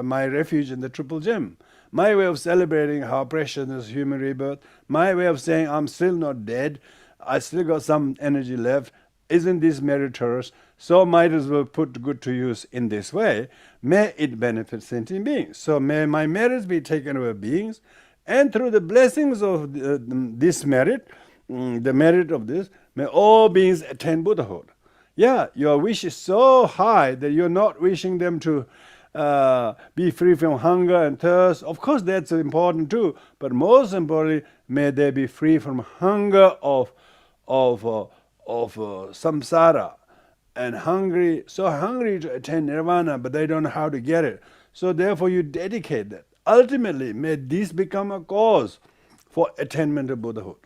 my refuge in the Triple Gem. My way of celebrating how precious is human rebirth. My way of saying I'm still not dead. I still got some energy left. Isn't this meritorious? So might as well put good to use in this way. May it benefit sentient beings. So may my merits be taken over beings, and through the blessings of this merit, the merit of this, may all beings attain Buddhahood. Yeah, your wish is so high that you're not wishing them to be free from hunger and thirst. Of course, that's important too. But most importantly, may they be free from hunger of samsara, and so hungry to attain nirvana, but they don't know how to get it. So therefore, you dedicate that. Ultimately, may this become a cause for attainment of Buddhahood.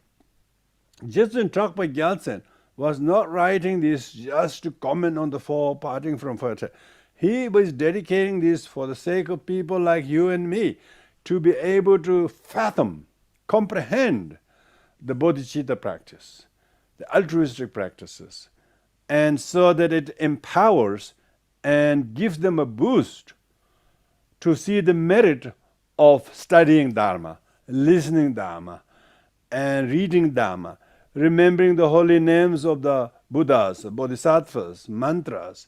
Jetsun Trungpa Gyaltsen was not writing this just to comment on the four parting from further. He was dedicating this for the sake of people like you and me, to be able to fathom, comprehend the bodhichitta practice, the altruistic practices, and so that it empowers and gives them a boost to see the merit of studying Dharma, listening Dharma, and reading Dharma, remembering the holy names of the Buddhas, Bodhisattvas, mantras,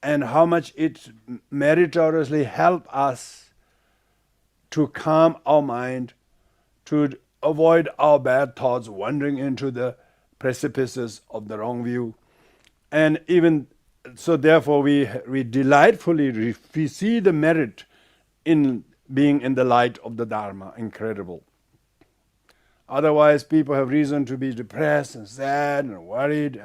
and how much it meritoriously helps us to calm our mind, to avoid our bad thoughts wandering into the precipices of the wrong view. And even so, therefore, we delightfully we see the merit in being in the light of the Dharma. Incredible. Otherwise, people have reason to be depressed and sad and worried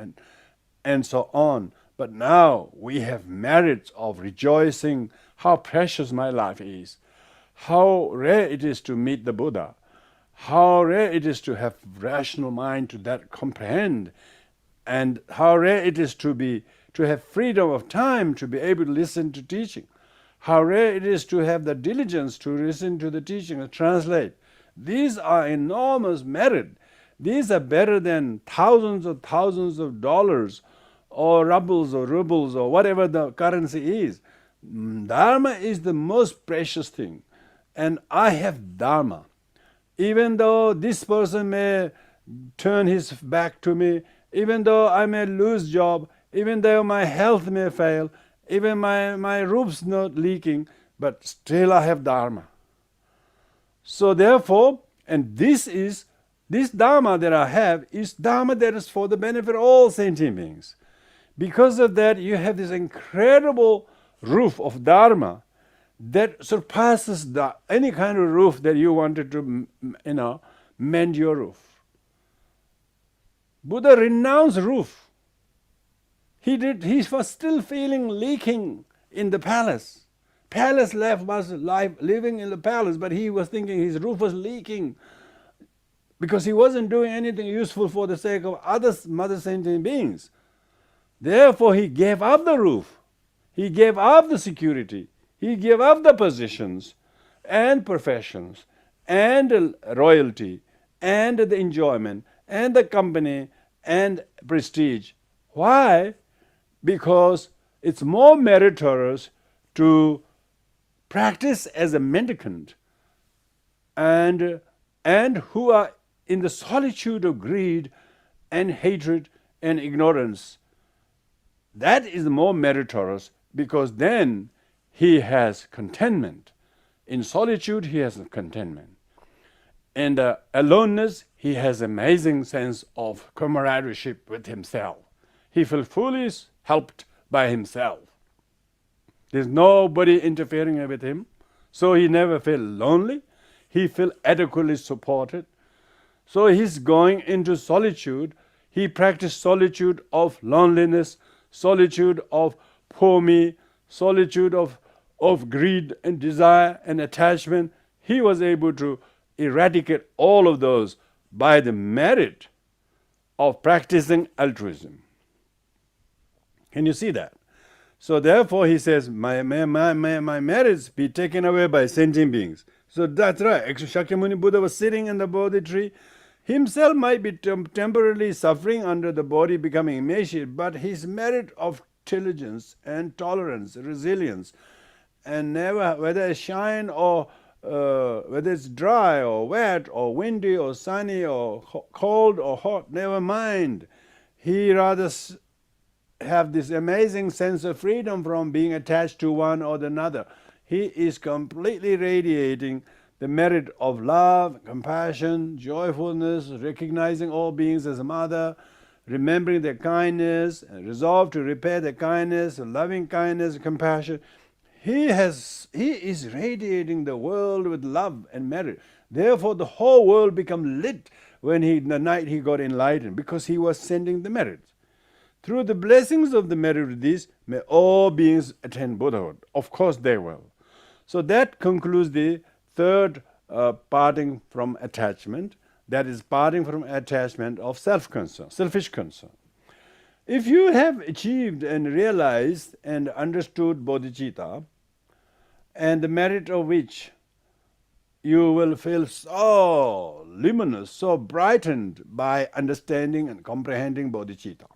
and so on. But now we have merits of rejoicing how precious my life is, how rare it is to meet the Buddha, how rare it is to have rational mind to that comprehend, and how rare it is to have freedom of time to be able to listen to teaching, how rare it is to have the diligence to listen to the teaching and translate. These are enormous merit. These are better than thousands of dollars or rubles or whatever the currency is. Dharma is the most precious thing. And I have Dharma. Even though this person may turn his back to me, even though I may lose job, even though my health may fail, even my roof's not leaking, but still I have Dharma. So therefore, and this Dharma that I have is Dharma that is for the benefit of all sentient beings. Because of that, you have this incredible roof of Dharma that surpasses any kind of roof that you wanted to, mend your roof. Buddha renounced roof. He was still feeling leaking in the palace. Palace life was living in the palace, but he was thinking his roof was leaking because he wasn't doing anything useful for the sake of other mother sentient beings. Therefore, he gave up the roof. He gave up the security. He gave up the positions and professions and royalty and the enjoyment and the company and prestige. Why? Because it's more meritorious to practice as a mendicant and who are in the solitude of greed and hatred and ignorance. That is more meritorious because then he has contentment. In solitude, he has contentment. In the aloneness, he has amazing sense of camaraderie with himself. He feels fully helped by himself. There's nobody interfering with him, so he never feels lonely. He feels adequately supported. So he's going into solitude. He practiced solitude of loneliness, solitude of poor me, solitude of greed and desire and attachment. He was able to eradicate all of those by the merit of practicing altruism. Can you see that? So therefore he says, my merits be taken away by sentient beings. So that's right. Actually, Shakyamuni Buddha was sitting in the Bodhi tree. Himself might be temporarily suffering under the body becoming emaciated, but his merit of intelligence and tolerance, resilience, and never, whether it's shine or whether it's dry or wet or windy or sunny or cold or hot, never mind. He rather have this amazing sense of freedom from being attached to one or the another. He is completely radiating the merit of love, compassion, joyfulness, recognizing all beings as a mother, remembering their kindness, and resolve to repair their kindness, loving kindness, compassion. He is radiating the world with love and merit. Therefore, the whole world became lit when in the night he got enlightened, because he was sending the merit. Through the blessings of the merit of this, may all beings attain Buddhahood. Of course they will. So that concludes the third parting from attachment. That is parting from attachment of self-concern, selfish concern. If you have achieved and realized and understood bodhicitta, and the merit of which you will feel so luminous, so brightened by understanding and comprehending bodhicitta.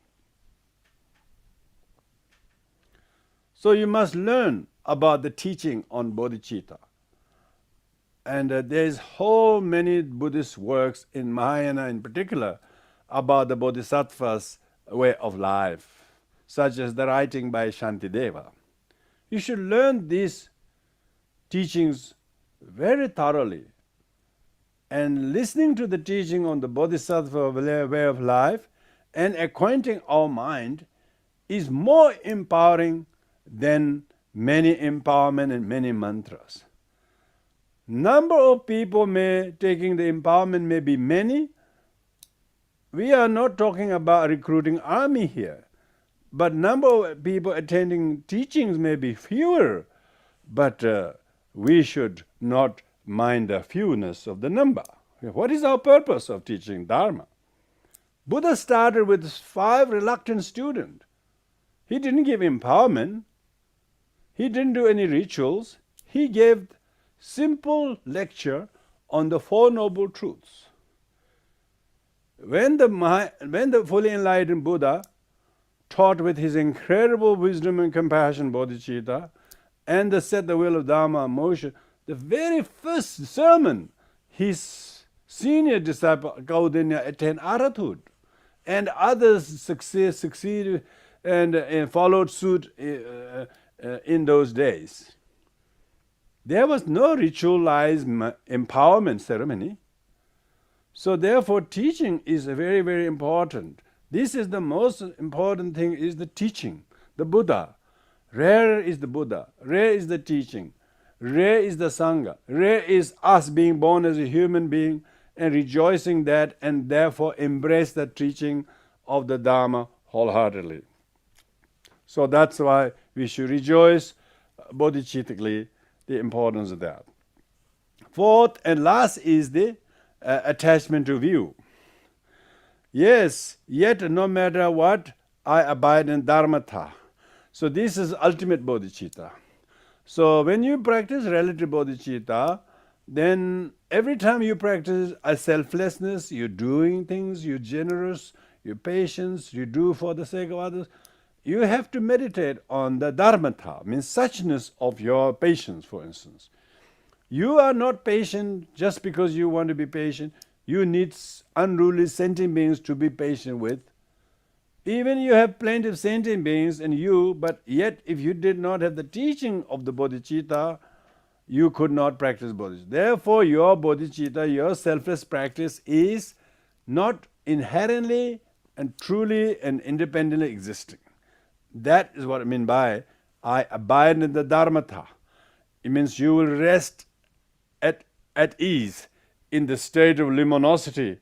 So you must learn about the teaching on bodhicitta. And there's whole many Buddhist works in Mahayana in particular about the bodhisattva's way of life, such as the writing by Shantideva. You should learn these teachings very thoroughly, and listening to the teaching on the bodhisattva way of life and acquainting our mind is more empowering than many empowerment and many mantras. Number of people taking the empowerment may be many. We are not talking about recruiting army here, but number of people attending teachings may be fewer, but we should not mind the fewness of the number. What is our purpose of teaching Dharma? Buddha started with 5 reluctant students. He didn't give empowerment. He didn't do any rituals. He gave simple lecture on the 4 Noble Truths. When the fully enlightened Buddha taught with his incredible wisdom and compassion bodhicitta, and set the wheel of Dharma in motion, the very first sermon, his senior disciple Kaudinya attained Arhathood, and others succeeded and followed suit in those days. There was no ritualized empowerment ceremony. So therefore teaching is very, very important. This is the most important thing, is the teaching, the Buddha. Rare is the Buddha, rare is the teaching, rare is the Sangha, rare is us being born as a human being and rejoicing that, and therefore embrace the teaching of the Dharma wholeheartedly. So that's why we should rejoice bodhicittically the importance of that. Fourth and last is the attachment to view. Yes, yet no matter what, I abide in dharmata. So this is ultimate bodhicitta. So when you practice relative bodhicitta, then every time you practice a selflessness, you're doing things, you're generous, you're patient, you do for the sake of others, you have to meditate on the dharmata, means suchness of your patience, for instance. You are not patient just because you want to be patient. You need unruly sentient beings to be patient with. Even you have plenty of sentient beings in you, but yet if you did not have the teaching of the bodhicitta, you could not practice bodhicitta. Therefore, your bodhicitta, your selfless practice is not inherently and truly and independently existing. That is what I mean by I abide in the dharmata. It means you will rest at ease in the state of luminosity,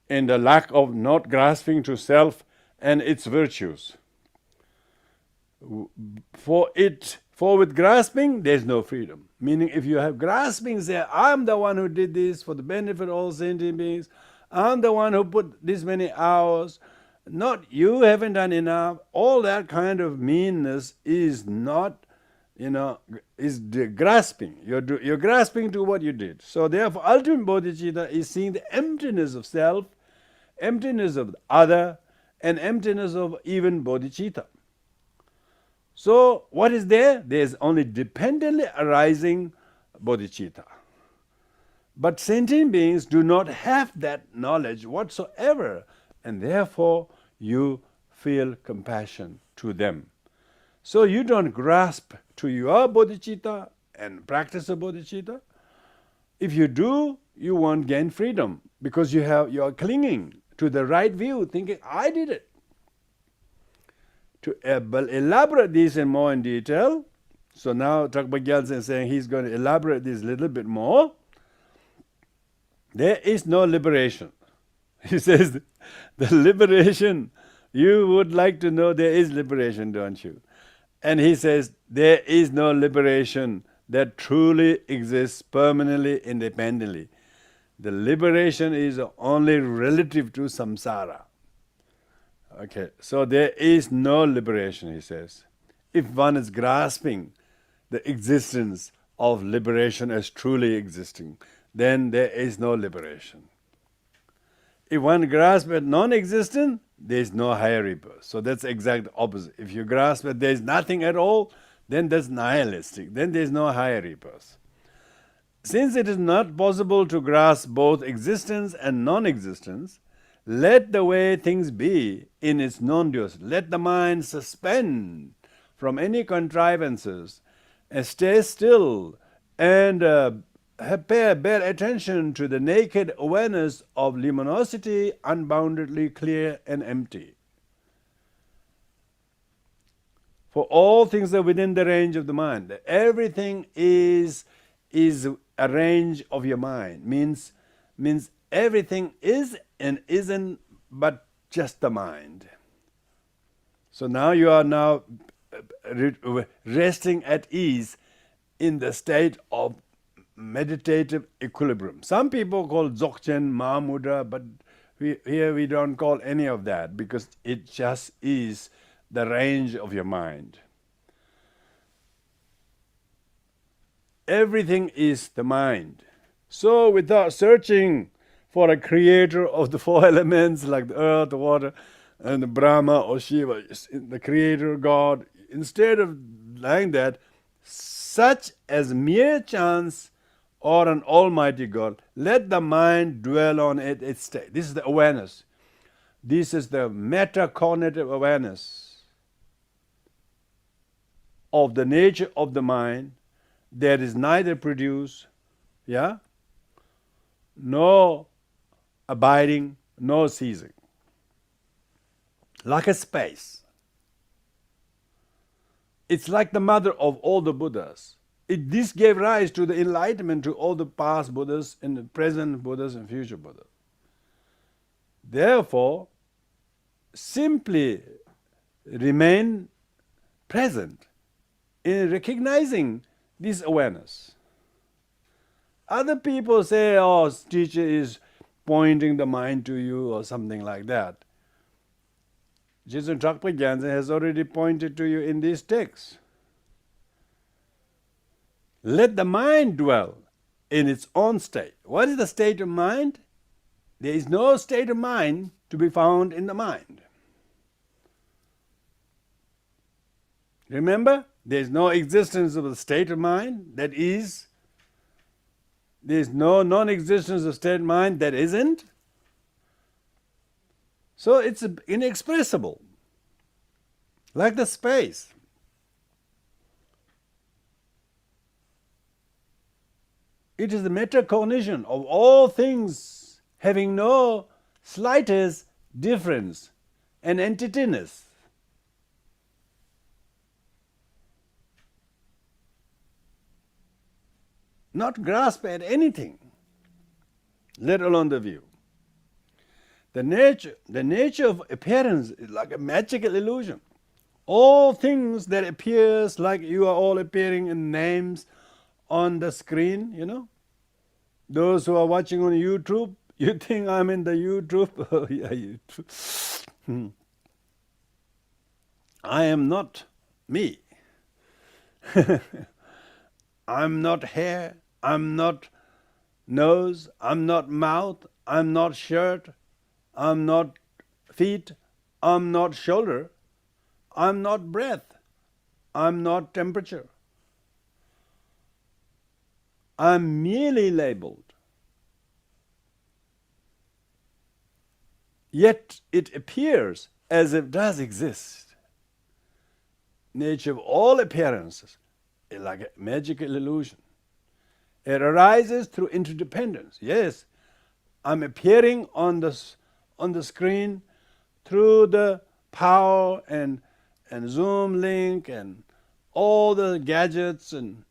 in the lack of not grasping to self and its virtues. For with grasping, there is no freedom. Meaning, if you have grasping, say, I'm the one who did this for the benefit of all sentient beings, I'm the one who put this many hours, not you haven't done enough, all that kind of meanness is not, is grasping. You're grasping to what you did. So therefore, ultimate bodhicitta is seeing the emptiness of self, emptiness of the other, and emptiness of even bodhicitta. So what is there? There is only dependently arising bodhicitta. But sentient beings do not have that knowledge whatsoever, and therefore you feel compassion to them. So you don't grasp to your bodhicitta and practice a bodhicitta. If you do, you won't gain freedom because you are clinging to the right view, thinking, I did it. To elaborate this in more in detail, so now Trungpa Gyaltsen is saying he's going to elaborate this a little bit more. There is no liberation. He says, the liberation, you would like to know there is liberation, don't you? And he says, there is no liberation that truly exists permanently, independently. The liberation is only relative to samsara. Okay, so there is no liberation, he says. If one is grasping the existence of liberation as truly existing, then there is no liberation. If one grasps at non-existent, there is no higher rebirth. So that's the exact opposite. If you grasp that there is nothing at all, then that's nihilistic. Then there is no higher rebirth. Since it is not possible to grasp both existence and non-existence, let the way things be in its non-duality. Let the mind suspend from any contrivances and stay still and bear attention to the naked awareness of luminosity, unboundedly clear and empty. For all things are within the range of the mind. Everything is a range of your mind. Means everything is and isn't but just the mind. So now you are now resting at ease in the state of meditative equilibrium. Some people call Dzogchen, Mahamudra, but here we don't call any of that because it just is the range of your mind. Everything is the mind. So without searching for a creator of the four elements like the earth, the water, and the Brahma or Shiva, the creator, God, instead of like that, such as mere chance or an almighty God, let the mind dwell on its state. This is the awareness. This is the metacognitive awareness of the nature of the mind that is neither produce, nor abiding, nor ceasing. Like a space. It's like the mother of all the Buddhas. This gave rise to the enlightenment to all the past Buddhas and the present Buddhas and future Buddhas. Therefore, simply remain present in recognizing this awareness. Other people say, oh, teacher is pointing the mind to you or something like that. Jesus Trungpa Gyaltsen has already pointed to you in these texts. Let the mind dwell in its own state. What is the state of mind? There is no state of mind to be found in the mind. Remember, there is no existence of a state of mind that is. There is no non-existence of state of mind that isn't. So it's inexpressible, like the space. It is the metacognition of all things having no slightest difference and entityness. Not grasp at anything, let alone the view. The nature of appearance is like a magical illusion. All things that appears like you are all appearing in names on the screen, Those who are watching on YouTube, you think I'm in the YouTube? Oh yeah, YouTube. I am not me. I'm not hair, I'm not nose, I'm not mouth, I'm not shirt, I'm not feet, I'm not shoulder, I'm not breath, I'm not temperature. I'm merely labeled. Yet it appears as if it does exist. Nature of all appearances is like a magical illusion. It arises through interdependence. Yes, I'm appearing on the screen through the power and Zoom link and all the gadgets and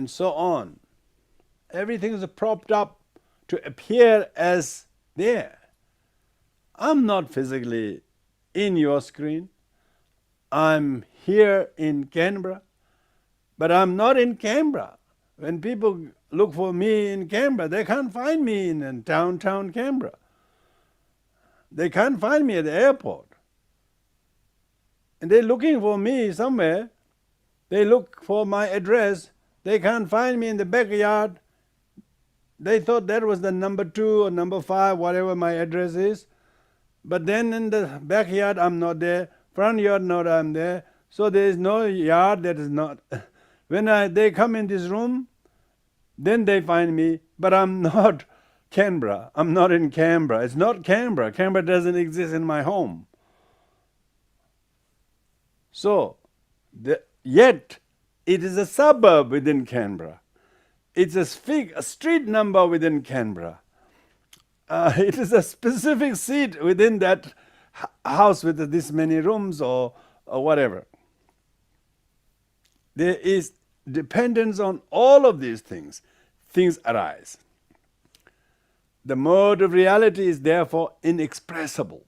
so on. Everything is propped up to appear as there. I'm not physically in your screen. I'm here in Canberra, but I'm not in Canberra. When people look for me in Canberra, they can't find me in downtown Canberra. They can't find me at the airport. And they're looking for me somewhere. They look for my address. They can't find me in the backyard. They thought that was the number 2 or number 5, whatever my address is. But then in the backyard, I'm not there. Front yard, not I'm there. So there is no yard that is not. When they come in this room, then they find me, but I'm not Canberra. I'm not in Canberra. It's not Canberra. Canberra doesn't exist in my home. So, yet it is a suburb within Canberra. It's a street number within Canberra. It is a specific seat within that house with this many rooms or whatever. There is dependence on all of these things. Things arise. The mode of reality is therefore inexpressible.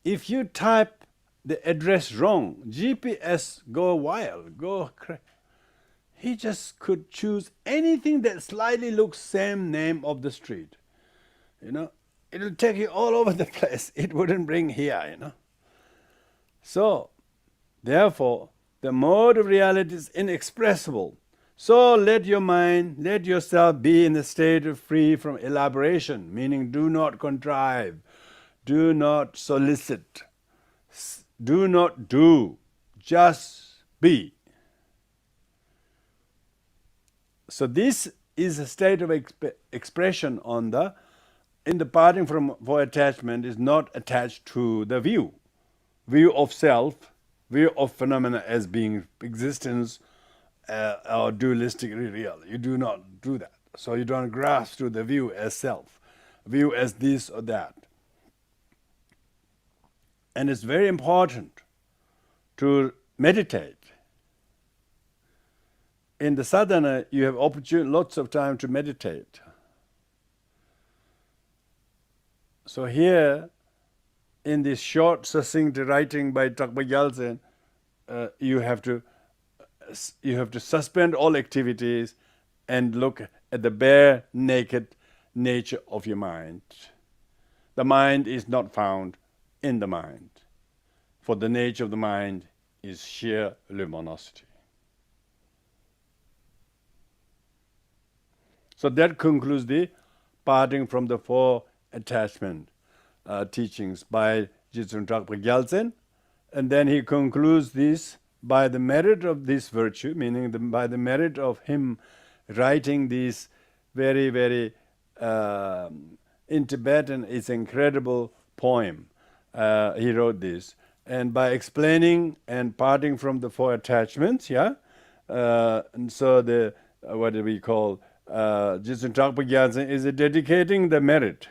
If you type the address wrong, GPS go wild, go crazy. He just could choose anything that slightly looks same name of the street. It'll take you all over the place. It wouldn't bring here, So, therefore, the mode of reality is inexpressible. So let your mind, let yourself be in a state of free from elaboration, meaning do not contrive, do not solicit, do not do, just be. So this is a state of expression in the parting for attachment is not attached to the view of self, view of phenomena as being existence or dualistically real. You do not do that. So you don't grasp to the view as self, view as this or that. And it's very important to meditate. In the sadhana, you have lots of time to meditate. So here, in this short, succinct writing by Trungpa Gyaltsen, you have to suspend all activities and look at the bare, naked nature of your mind. The mind is not found in the mind, for the nature of the mind is sheer luminosity. So that concludes the parting from the 4 attachment teachings by Jitsun Trungpa Gyaltsen. And then he concludes this by the merit of this virtue, meaning by the merit of him writing this very, very, in Tibetan, it's an incredible poem. He wrote this. And by explaining and parting from the 4 attachments, and so what do we call, Jitsun Trungpa Gyaltsen is dedicating the merit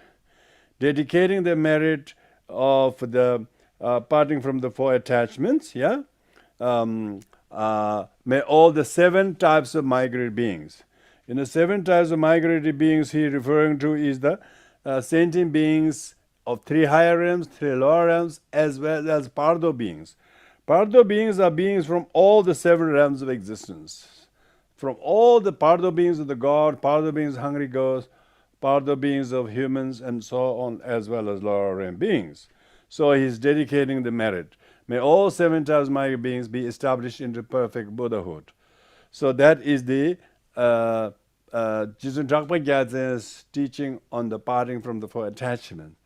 of the parting from the 4 attachments, may all the 7 types of migratory beings. 7 types of migratory beings he referring to is the sentient beings of 3 higher realms, 3 lower realms, as well as Pardo beings. Pardo beings are beings from all the 7 realms of existence. From all the Pardo beings of the God, Pardo beings of hungry ghosts, Pardo beings of humans, and so on, as well as lower realm beings. So he's dedicating the merit. May all 7 types of migratory beings be established into perfect Buddhahood. So that is the Jitsun Trungpa Gyaltsen's teaching on the parting from the 4 attachments.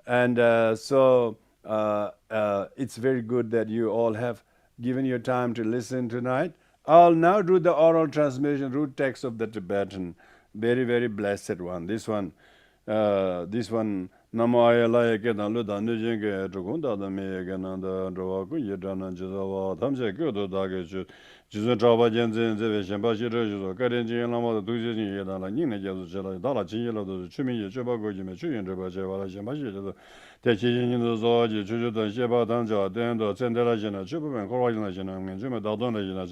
And so It's very good that you all have given your time to listen tonight. I'll now do the oral transmission, root text of the Tibetan. Very, very blessed one. This one, Namaya Laya Ketan Luda Nujinke Trukunda the Megan and the Drawaku Yedan and Jizawa, Tamse Kudo Dage, Jizun Trava Jensen, Shembashi, Karenji, Lama, the Tuzi, Yedan, Nina Jazula, Dala Chila, the Chumi, Chubago, Jimechu, and Rebaja, Shembashi, Teaching the Zoji, Chuju, Sheba Danja, Dendo, Sendela Jena, Chuban, Corona Jena, and Juma Dadona Jena,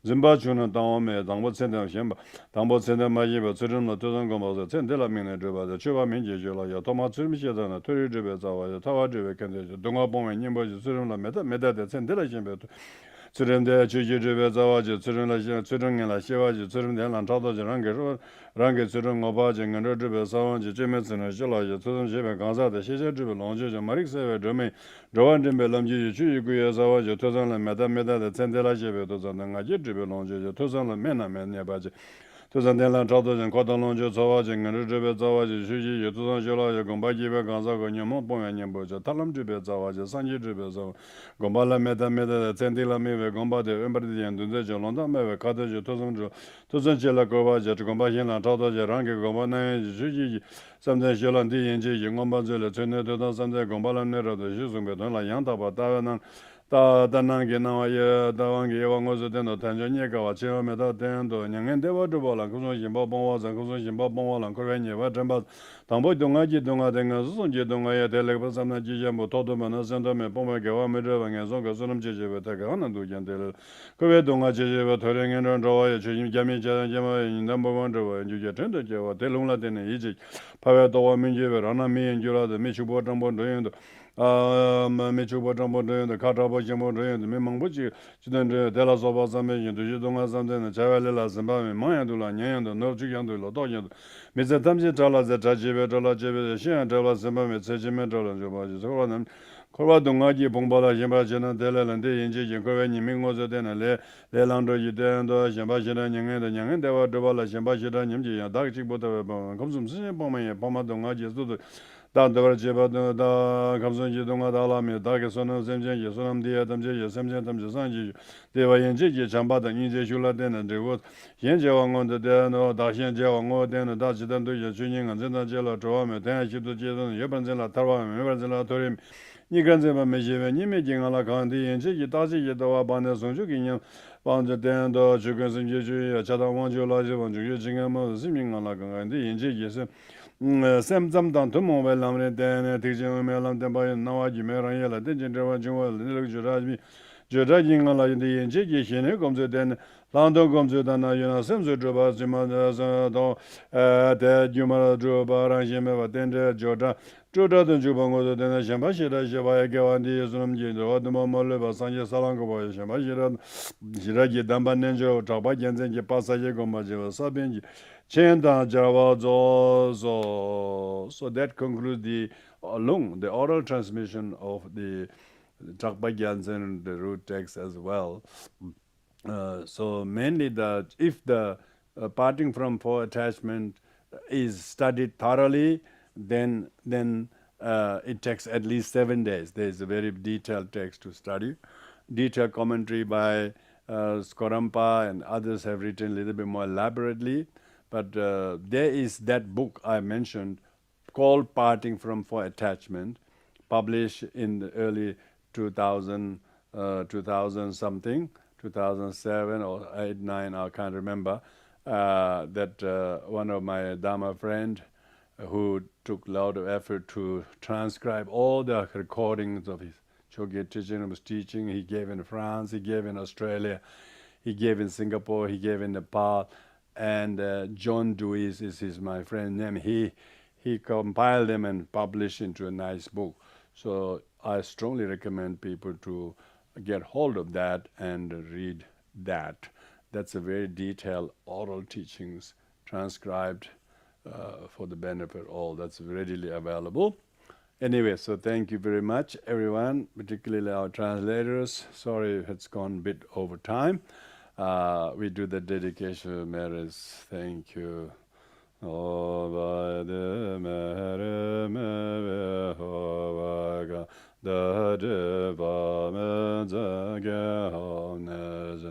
Zimbachuna, Dame, Dambo Senda Shemba, Dambo Senda Majiba, Sudan, the Tuzango, Sendela Minajaba, the Chuba Minjula, Tomatsumishana, Turi Jibazawa, Tawa Jiba, Dungabon, and Yimbo, Sudan, Meda, Sendela Jemba. Tsurende chuji ribe zawaji, tsurunga la shiwaji, tsurunde lan chadaji rangi tsurung obaji, ngana ribe sawanji, jime tsuna shilaji, tsurung shibe gansa de shisha ribe longji, marik sewe rime, rawan ribe lamji, chuji kuya zawaji, tuzang la meda de tsendela shibe, tuzang ngaji ribe longji, tuzang la mena baji. Tuzandenlan chadajan kodalonjo tsawajan ngana ribe zawaji shuji yu tuzan shulaja gomba jibe gansa go nyamon pongya nyamboja talam ribe zawaji sanji ribe zawaji gomba la meda de tsendila mewe gomba de umbardi yan dunze jolonda mewe kadaji tuzan shila kowaja gomba hinlan chadaja rangi gomba nayan shuji samzen shilan di yenji yi gomba zile tsune tudan samzen gomba la nera de shizungbe donla yang taba tawa nang da nangi na ye da wangi ye wango zo den do tan jo nye ka wa che me da den do nyang de wa do la ku so yin ba bong wa zan ku so yin ba bong wa la ko re nye wa zhen ba dang bo dong a ji dong a den ga so ji dong a ye de le ba sam na ji jen bo to do ma na zhen do me bong me ge wa me zhe wa nge so ga so nam je je ba ta ga na du jen de le ko we dong a je je ba to re ngen ron ro wa ye che yin ja mi ja ja ma yin dam bo wan ro wa ju je ten de je wa de long la de ne yi ji pa we do wa min je ba ra na mi yin ju la de mi chu bo dang bo do yin do mechubo jambo de katabo jambo de me mangboji chidan de la soba zame yin de donga zamde na chawale la zamba me maya dula nyan de no ju yang de lo do yin me za tamje jala za jebe jala jebe shen jala zamba me cheje me jala jo ba ji so nan korwa donga ji bongbala yamba jena de la de yin ji yin ko we ni mingo zo de na le lang do ji de do yamba jena nyang de wa do ba la yamba jena nyam ji ya da chi bo de ba kom sum sin bo me ba ma donga ji zo da jeba da kamson ji donga da la me da ke sono zemjen ye sonam dia damje ye semjen damje sanji de wa yen ji ye chamba da ni je shula de na de wo yen je wang on de no da xian je wang o de no da ji dan do ye jun yin an zhen da je la zhuo me de ji du je don ye ban zhen la ta wa me ban zhen la to rim ni gan zhen ba me je we ni me jing la kan de yen ji ye da ji ye da wa ban de song ju ge yin ban zhe de do ju gen zhen je ju ye cha da wang ju la je wang ju ye jing ma zi ming la gan de yen ji ye se sem zam dang tu mo lam re de ti jing me lam de ba na wa ji me ran ye la de jin de wa jing wa le ju ra mi ju ra jing la de yin ji ye xin ne gom ze de lang do gom ze da na yu na sem ze zhe ba ji ma za do de ju ma zhe ba ran ye me wa de de ju da de ju ba ngo de na xian ba xie da xie ba ye ge wan de ye zu nam ji de wa de mo mo le ba san ye sa lang go ba ye xian ba xie da ji ra ji dan ban nen jo zha ba jian zhen ji pa sa ye gom ba ji wa sa bian ji so that concludes the the oral transmission of the Chakpa Gyaltsen, the root text as well. So mainly if the parting from four attachment is studied thoroughly, then it takes at least 7 days. There is a very detailed text to study. Detailed commentary by Skorampa and others have written a little bit more elaborately. But there is that book I mentioned called Parting from Four Attachment, published in the early 2000 something, 2007 or 8, 9, I can't remember, that one of my Dharma friend who took a lot of effort to transcribe all the recordings of his Chogyam teaching, was teaching. He gave in France, he gave in Australia, he gave in Singapore, he gave in Nepal, and John Dewey is my friend name. He compiled them and published into a nice book. So I strongly recommend people to get hold of that and read that. That's a very detailed oral teachings transcribed for the benefit of all. That's readily available. Anyway, so thank you very much, everyone, particularly our translators. Sorry it's gone a bit over time. We do the dedication merits. Thank you. the Deva Mezage Honage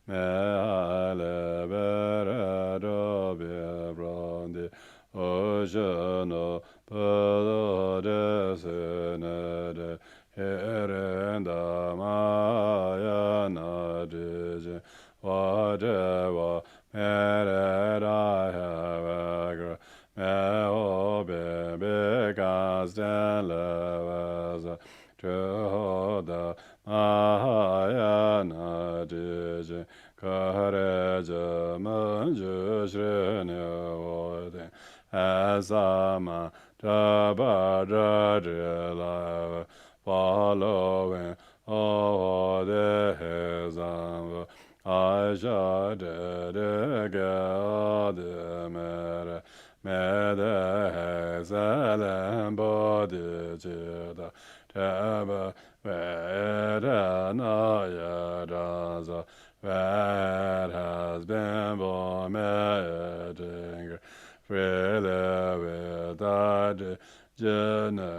Me Ale Berado Brandi Ojano Pado Desenede Herenda Maya Nadije Whatever Mereda Havagra Meho Begas Delevas Choda Maya Nadije Kareja Manjushrenevode Asama Tabadradilava following all the Hezam Aja de Gademere Mede Hezalam bodhichitta Taba Veda Naya Daza that has been vomiting freely without generation.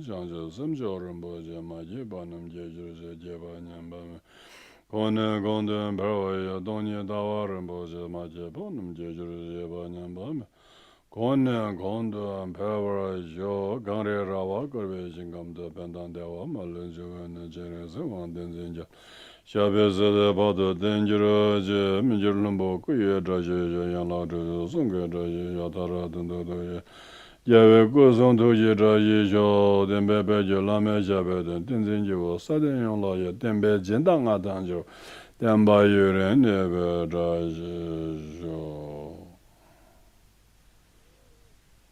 Janjo Samjo Rinpoche Maji Banam Jeju Jeba Nyamba Kone Gondon Bawaya Donye Dawa Rinpoche Maji Banam Jeju Jeba Nyamba Kone Gondon Pawara Jo Gangre Rawa Korbe Jingam De Pendan Dewa Malin Juven Jenese Wan Denzinja Shabeze Bado Denjiro Je Minjurlumbo Kuye Draje Yanla Draje Sunga Draje Yatara Dendo Yawe Guzon Tuji Draje Jo Dembe Bejo Lame Jabe Denzinjo Saden Yanla Ye Dembe Jindanga Danjo Demba Yuren Nebe Draje Jo